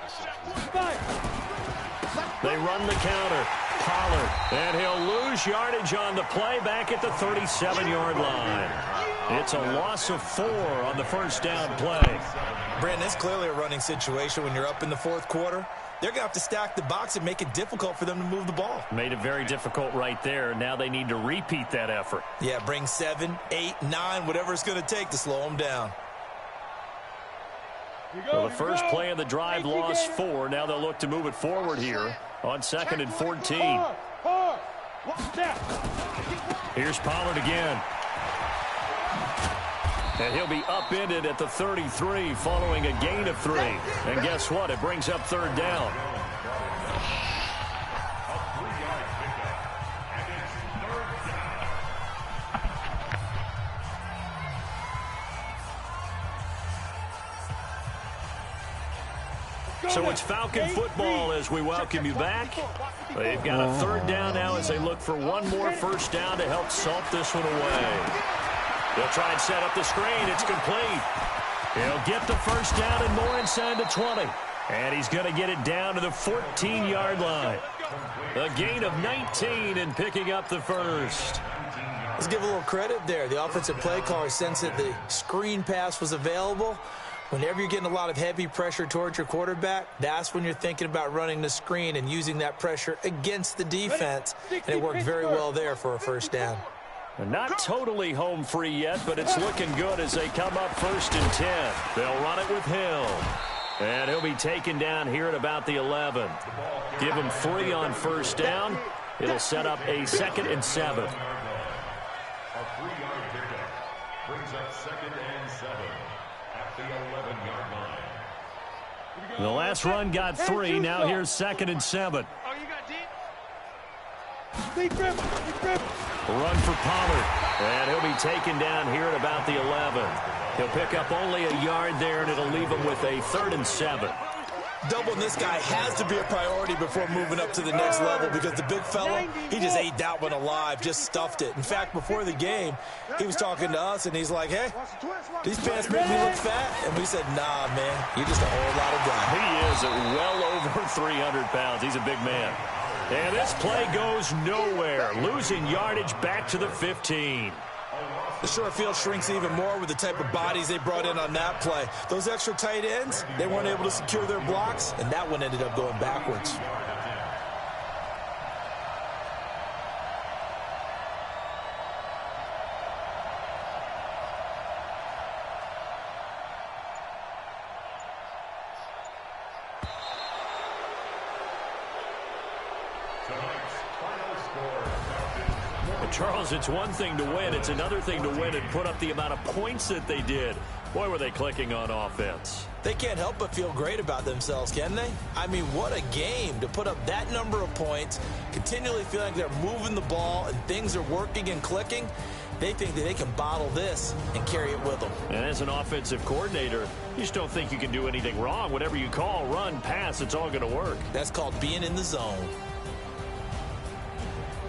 They run the counter. Pollard. And he'll lose yardage on the play back at the 37-yard line. It's a loss of 4 on the first down play. Brandon, it's clearly a running situation when you're up in the fourth quarter. They're going to have to stack the box and make it difficult for them to move the ball. Made it very difficult right there. Now they need to repeat that effort. Yeah, bring 7, 8, 9, whatever it's going to take to slow them down. Well, the first play of the drive lost 4. Now they'll look to move it forward here on 2nd and 14. Here's Pollard again. And he'll be upended at the 33 following a gain of 3. And guess what? It brings up 3rd down. So it's Falcon football as we welcome you back. They've got a 3rd down now as they look for one more first down to help salt this one away. They'll try and set up the screen. It's complete. He'll get the first down and more inside the 20. And he's going to get it down to the 14-yard line. A gain of 19 and picking up the first. Let's give a little credit there. The offensive play caller sensed that the screen pass was available. Whenever you're getting a lot of heavy pressure towards your quarterback, that's when you're thinking about running the screen and using that pressure against the defense. And it worked very well there for a first down. Not totally home free yet, but it's looking good as they come up 1st and 10. They'll run it with Hill. And he'll be taken down here at about the 11. Give him 3 on first down. It'll set up a 2nd and 7. A 3-yard pickup brings up 2nd and 7 at the 11-yard line. The last run got 3. Now here's 2nd and 7. Oh, you got deep? Deep grip. Run for Pollard. And he'll be taken down here at about the 11. He'll pick up only a yard there, and it'll leave him with a 3rd and 7. Doubling this guy has to be a priority before moving up to the next level because the big fella, he just ate that one alive, just stuffed it. In fact, before the game, he was talking to us, and he's like, hey, these pants make me look fat. And we said, nah, man, you're just a whole lot of guy. He is at well over 300 pounds. He's a big man. And this play goes nowhere, losing yardage back to the 15. The short field shrinks even more with the type of bodies they brought in on that play. Those extra tight ends, they weren't able to secure their blocks, and that one ended up going backwards. Charles, it's one thing to win. It's another thing to win and put up the amount of points that they did. Boy, were they clicking on offense. They can't help but feel great about themselves, can they? I mean, what a game to put up that number of points, continually feeling like they're moving the ball and things are working and clicking. They think that they can bottle this and carry it with them. And as an offensive coordinator, you just don't think you can do anything wrong. Whatever you call, run, pass, it's all going to work. That's called being in the zone.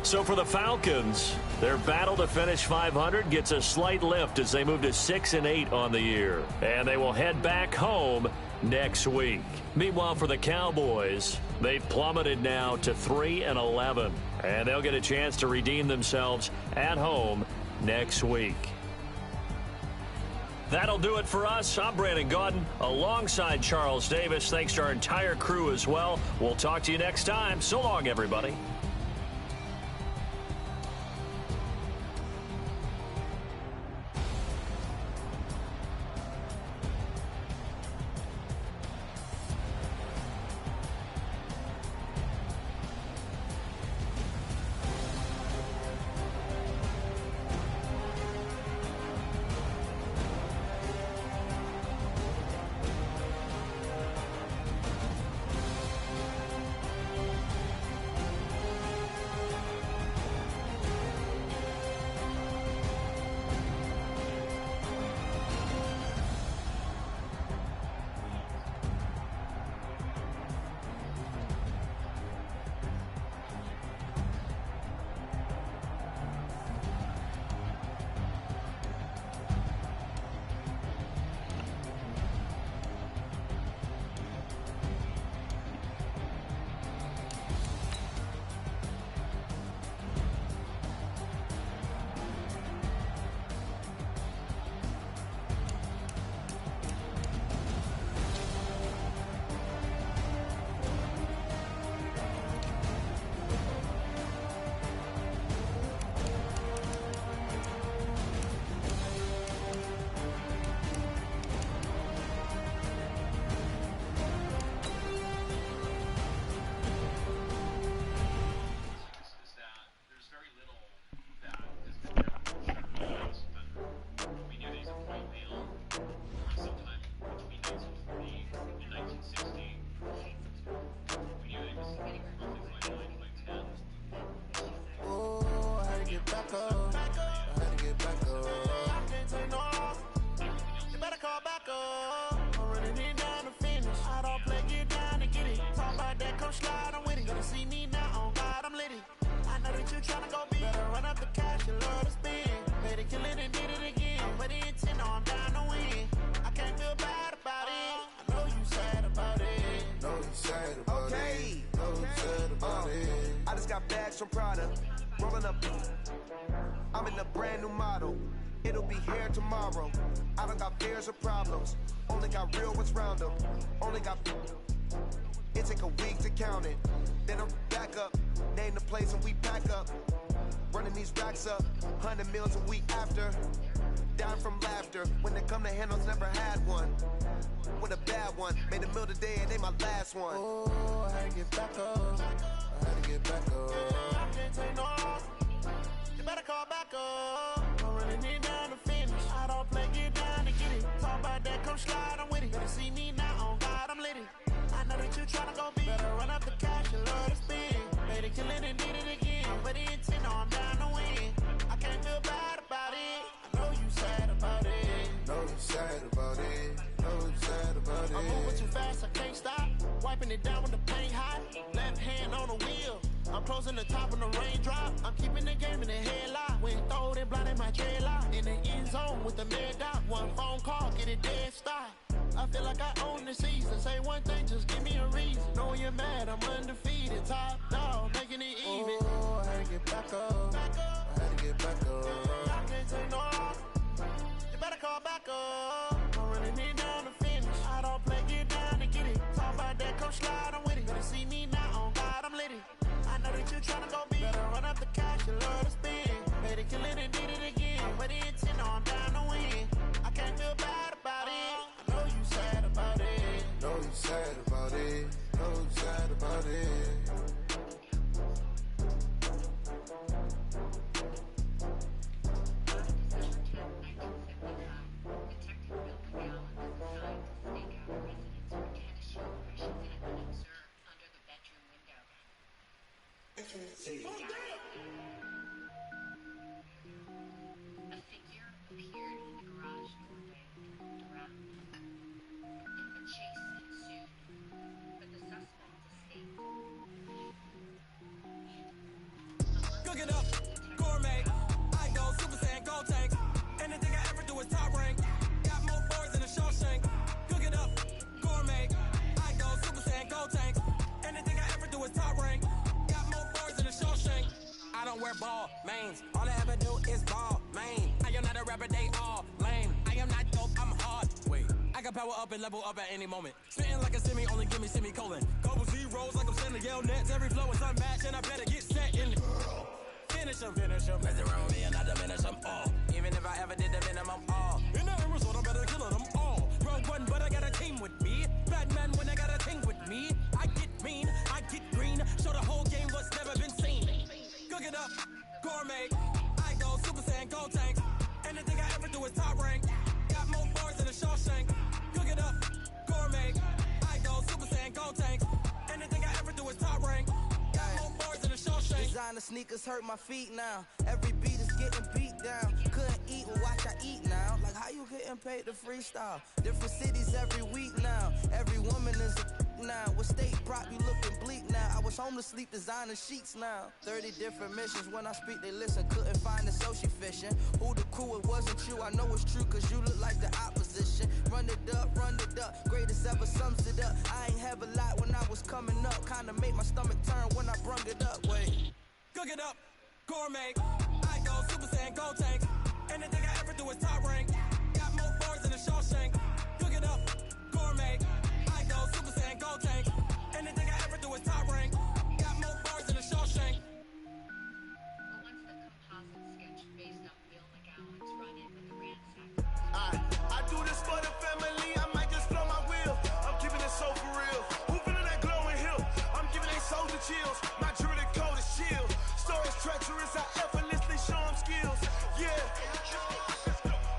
So for the Falcons, their battle to finish 500 gets a slight lift as they move to 6-8 on the year. And they will head back home next week. Meanwhile, for the Cowboys, they've plummeted now to 3-11. And they'll get a chance to redeem themselves at home next week. That'll do it for us. I'm Brandon Gaudin alongside Charles Davis. Thanks to our entire crew as well. We'll talk to you next time. So long, everybody. From Prada, rolling up. I'm in a brand new model. It'll be here tomorrow. I don't got fears or problems. Only got real ones round them. Only got. It take a week to count it. Then I'm back up. Name the place and we pack up. Running these racks up. 100 meals a week after. Down from laughter. When they come to handles, never had one. With a bad one. Made a meal today and they my last one. Oh, I had to get back up. I had to get back up. I can't take no. You better call back up. I'm running it down to finish. I don't play, get down to get it. Talk about that, come slide, I'm with it. Better see me now, on God, I'm lit it. I know that you tryna go big. Better run up the cash, you love to spin. Better kill it and did it again. But the intent, no, I'm down to win. I can't feel bad about it. I know you sad about it. Know you sad about it. Know you sad about it. I'm moving too fast, I can't stop. Wiping it down when the paint hot. Left hand on the wheel. I'm closing the top when the raindrop. I'm keeping the game in the headlock. When throwed and blinded my dreadlock. In the end zone with the mad dot. One phone call, get it dead stop. I feel like I own the season. Say one thing, just give me a reason. Knowing you're mad, I'm undefeated. Top dog, making it even. Oh, I had to get back up. I had to get back up. I can't take no. You better call back up. I'm running it down to finish. I don't play, get down to get it. Talk about that, come slide, I'm with it. Better see me now, on God, I'm lit it. I know that you tryna go big. Better run up the cash, you love to spin. Better kill it and did it again. But the intent, no, I'm down to win. I can't feel bad about it. I know you sad about it. Know you sad about it. Know you sad about it. A figure appeared in the garage doorway and looked around. A chase ensued, but the suspect escaped. power up and level up at any moment. Spitting like a semi, only give me semicolon. Couple zeros like I'm sending yell nets. Every flow is unmatched, and I better get set in. Finish him. Mess around with me and I diminish them all. Even if I ever did the minimum, all. In the end result, I'm better killing them all. Rogue one, but I got a team with me. Batman when I got a team with me. I get mean, I get green. Show the whole game what's never been seen. Cook it up, gourmet. I go Super Saiyan, gold tanks. Anything I ever do is top rank. Got more bars than a Shawshank. Cook it up, gourmet. I go Super Saiyan, gold tanks. Anything I ever do is top rank. Got more bars than a Shawshank. Designer sneakers hurt my feet now. Every beat is getting beat down. Couldn't eat, well watch I eat now. Like how you getting paid to freestyle? Different cities every week now. Every woman is a now. With state prop, you looking bleak now. I was home to sleep, designer sheets now. 30 different missions. When I speak, they listen. Couldn't find the social fishing. Who the crew? It wasn't you. I know it's true, cause you look like the opposition. Run it up. Greatest ever sums it up. I ain't have a lot when I was coming up. Kinda made my stomach turn when I brung it up. Wait. Cook it up, gourmet. I go Super Saiyan, gold tanks. Anything I ever do is top rank. Got more bars than a Shawshank. Cook it up, gourmet. I go Super Saiyan, gold tanks. Anything I ever do is top rank. Got more bars than a Shawshank. But once the composite sketch based on Bill McGowan's run-in with the ransack. I do this for the family. I might just blow my wheel. I'm keeping it so for real. Who feeling that glowing hill? I'm giving they souls the chills. My jewelry code is chill. Stories treacherous. I effortlessly show them skills. Yeah.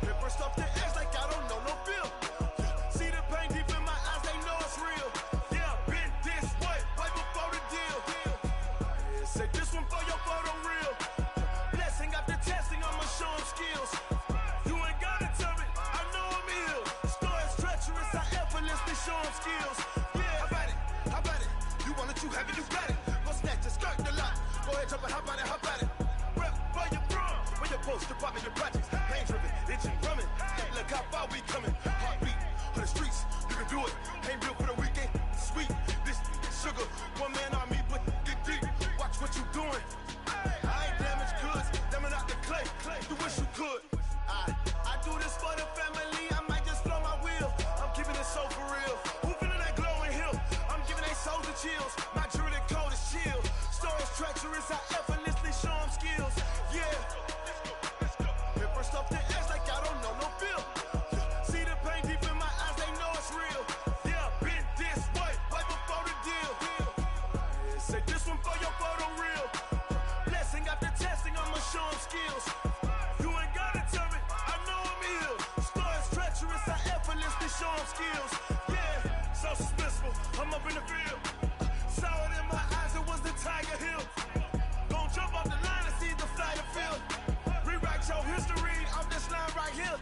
Paper stuff the edge like I don't know no feel. See the pain deep in my eyes. They know it's real. Yeah, been this way before the deal. Say this one for your photo real. Blessing after testing. I'ma show them skills. You ain't gotta tell me. I know I'm ill. Stories treacherous. I effortlessly show them skills. Yeah, how about it? You want it, you have it, you got it. Go snatch the skirt, the lot. Go ahead, jump it, how about it? Rep for your drum. When your post, department, your projects. Pain driven, itching, drumming. Look how far we coming. Heartbeat on the streets, you can do it. Ain't built for the weekend. Sweet, this sugar. One man army, but dig deep. Watch what you doing. I ain't damaged goods, damn out the clay. You wish you could. I do this for the family. I might just blow my wheel. I'm keeping it so for real. Who feeling that glowing hill? I'm giving they souls the chills. My jewelry code is chill. Stories treacherous. I effortlessly show them skills. Yeah. Paper stuff the edge like I don't know no feel. See the pain deep in my eyes. They know it's real. Yeah, been this way before the deal. Say this one for your photo real. Blessing after testing. I'ma show them skills. You ain't gotta tell me. I know I'm ill. Stories treacherous. I effortlessly show them skills. Yeah, so suspenseful. I'm up in the field. Saw it in my eyes. It was the Tiger Hill. Gon' jump off the line and see the flight of field. Rewrite your history off this line right here.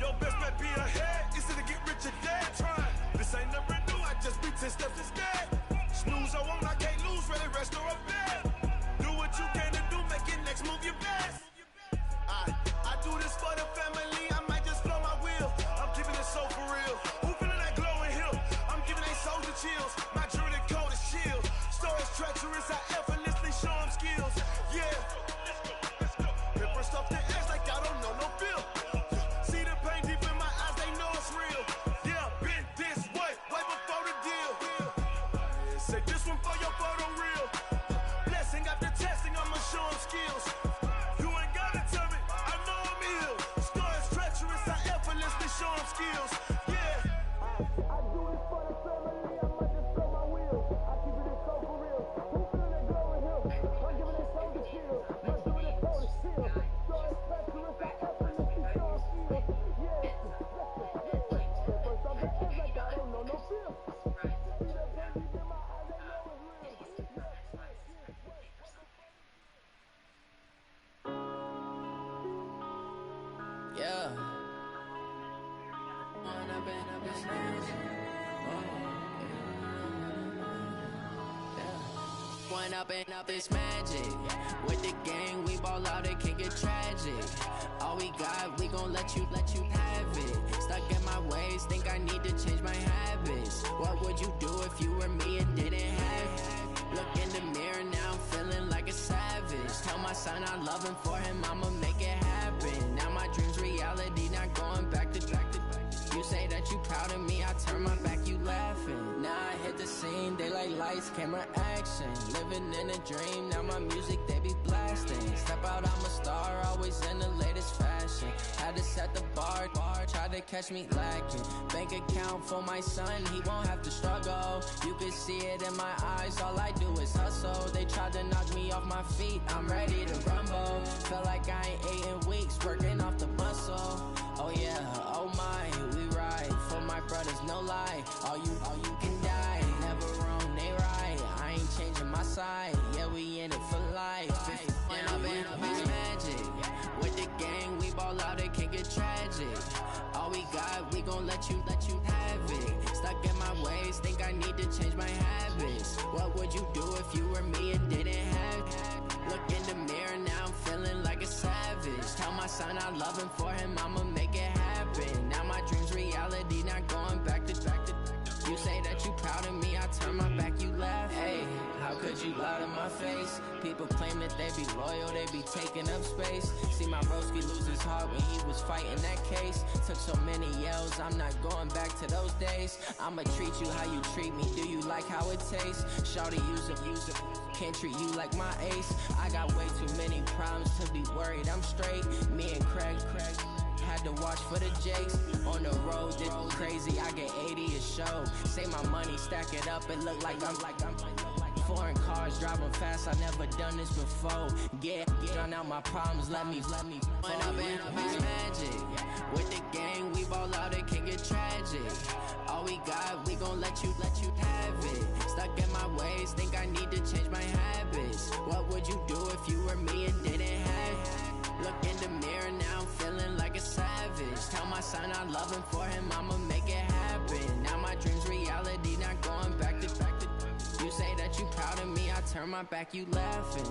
Your best bet be ahead. Is it to get rich or dead? Try. This ain't never new. I just be 10 steps instead. Snooze or won't. I can't lose. Ready, rest or a bed. Do what you can to do. Make it next move your best. I do this for the family. I might just blow my wheel. I'm keeping it so for real. Who feeling that glowing hill? I'm giving they souls the chills. My jewelry code is chill. Stories treacherous. I effortlessly show them skills. Yeah. Paper stuff the edge like I don't know no feel. See the pain deep in my eyes. They know it's real. Yeah, been this way before the deal. Say this one for your photo real. Blessing after testing. I'ma show them skills. You ain't gotta tell me. I know I'm ill. Stories treacherous. I effortlessly show them skills. Yeah. I do it for the family. I might just blow my wheel. I keep it so for real. Who feeling that glowing hill? I'm giving it so the chill. My jewelry code is chill. Stories treacherous. I effortlessly show them skills. Yeah. First off the edge like I don't know no feel. See that pain deep in my eyes. They know it's real. Yeah. One up and up is nice. One up and up is magic. With the gang, we ball out, it can get tragic. All we got, we gon' let you have it. Stuck in my ways, think I need to change my habits. What would you do if you were me and didn't have it? Look in the mirror, now I'm feeling like a savage. Tell my son I love him, for him I'ma make it happen. Now my dream's reality, not going back to. You say that you proud of me, turn my back, you laughing. Now I hit the scene, they like lights, camera, action. Living in a dream, now my music, they be blasting. Step out, I'm a star, always in the latest fashion. Had to set the bar, try to catch me lacking. Bank account for my son, he won't have to struggle. You can see it in my eyes, all I do is hustle. They tried to knock me off my feet, I'm ready to rumble. Feel like I ain't ate in weeks, working off the muscle. Oh yeah, oh my, we ride for my brothers, no lie. All you can die, never wrong, they right. I ain't changing my side, yeah, we in it for life. When I'm in it's magic, with the gang, we ball out, it can get tragic. All we got, we gon' let you have it. Stuck in my ways, think I need to change my habits. What would you do if you were me and didn't have it? Look in the mirror, now I'm feeling like a savage. Tell my son I love him, for him I'ma make it happen. Now my dream's reality, not going back to. You say that you proud of me, I turn my back, you laugh. Hey, how could you lie to my face? People claim that they be loyal, they be taking up space. See my broski lose his heart when he was fighting that case. Took so many yells, I'm not going back to those days. I'ma treat you how you treat me, do you like how it tastes? Shawty, use it, can't treat you like my ace. I got way too many problems to be worried, I'm straight. Me and Craig had to watch for the Jakes. On the road, this crazy, I get 80 a show. Say my money, stack it up, it look like I'm foreign cars, driving fast, I never done this before. Get drown out my problems, let me. When I'm in it's magic, with the gang, we ball out, it can get tragic. All we got, we gon' let you have it. Stuck in my ways, think I need to change my habits. What would you do if you were me and didn't have it? Look in the mirror, now I'm feeling like a savage. Tell my son I love him, for him I'ma make it happen. Now my dream's reality, not going back to. You say that you proud of me, I turn my back, you laughing.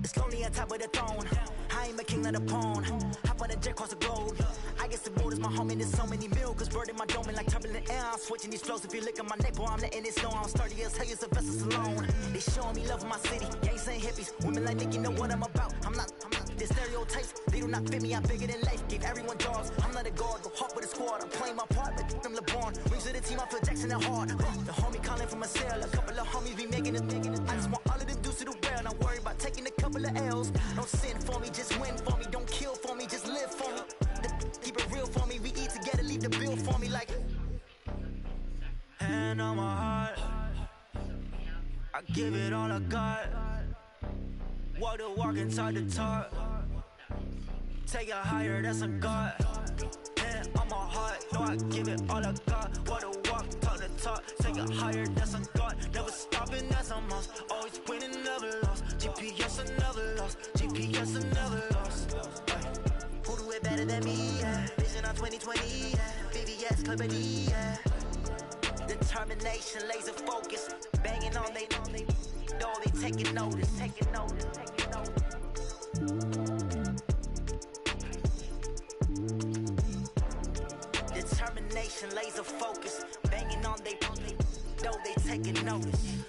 It's lonely on top of the throne. I ain't a king, not a pawn. Hop on a jet across the globe. I guess the road is my home and there's so many milkers. Bird in my dome and like turbulent air. I'm switching these flows. If you look at my neck, boy, I'm letting it snow. I'm sturdy as hell, it's a vessel alone. They showing me love in my city. Gangs and hippies. Women like Nick, you know what I'm about. I'm not the stereotypes. They do not fit me, I'm bigger than life. Gave everyone jobs. I'm not a guard, go hop with a squad. I'm playing my part like them LeBron. Rings to the team, I feel Jackson at heart. The homie calling from a cell. A couple of homies be making it. I just want all of them dudes to do well. Not worry about taking a couple of L's. Don't sin for me, just win for me. Don't kill for me, just live for me. Keep it real for me. We eat together, leave the bill for me like. Hand on my heart, I give it all I got. Walk the walk inside the talk. Take it higher, that's a God. Hand on my heart, no, I give it all I got. Walk the walk, talk the talk. Take it higher, that's a God. Never stopping, that's a must. Always winning, never lost. GPS, I never lost. GPS, I never lost. Who do it better than me? Yeah. Vision on 2020. Yeah. VVS, Clippity. Yeah. Determination, laser focus. Banging on they door, they taking notice. Taking notice. Taking notice. Determination, laser focus. Banging on they door, they taking notice.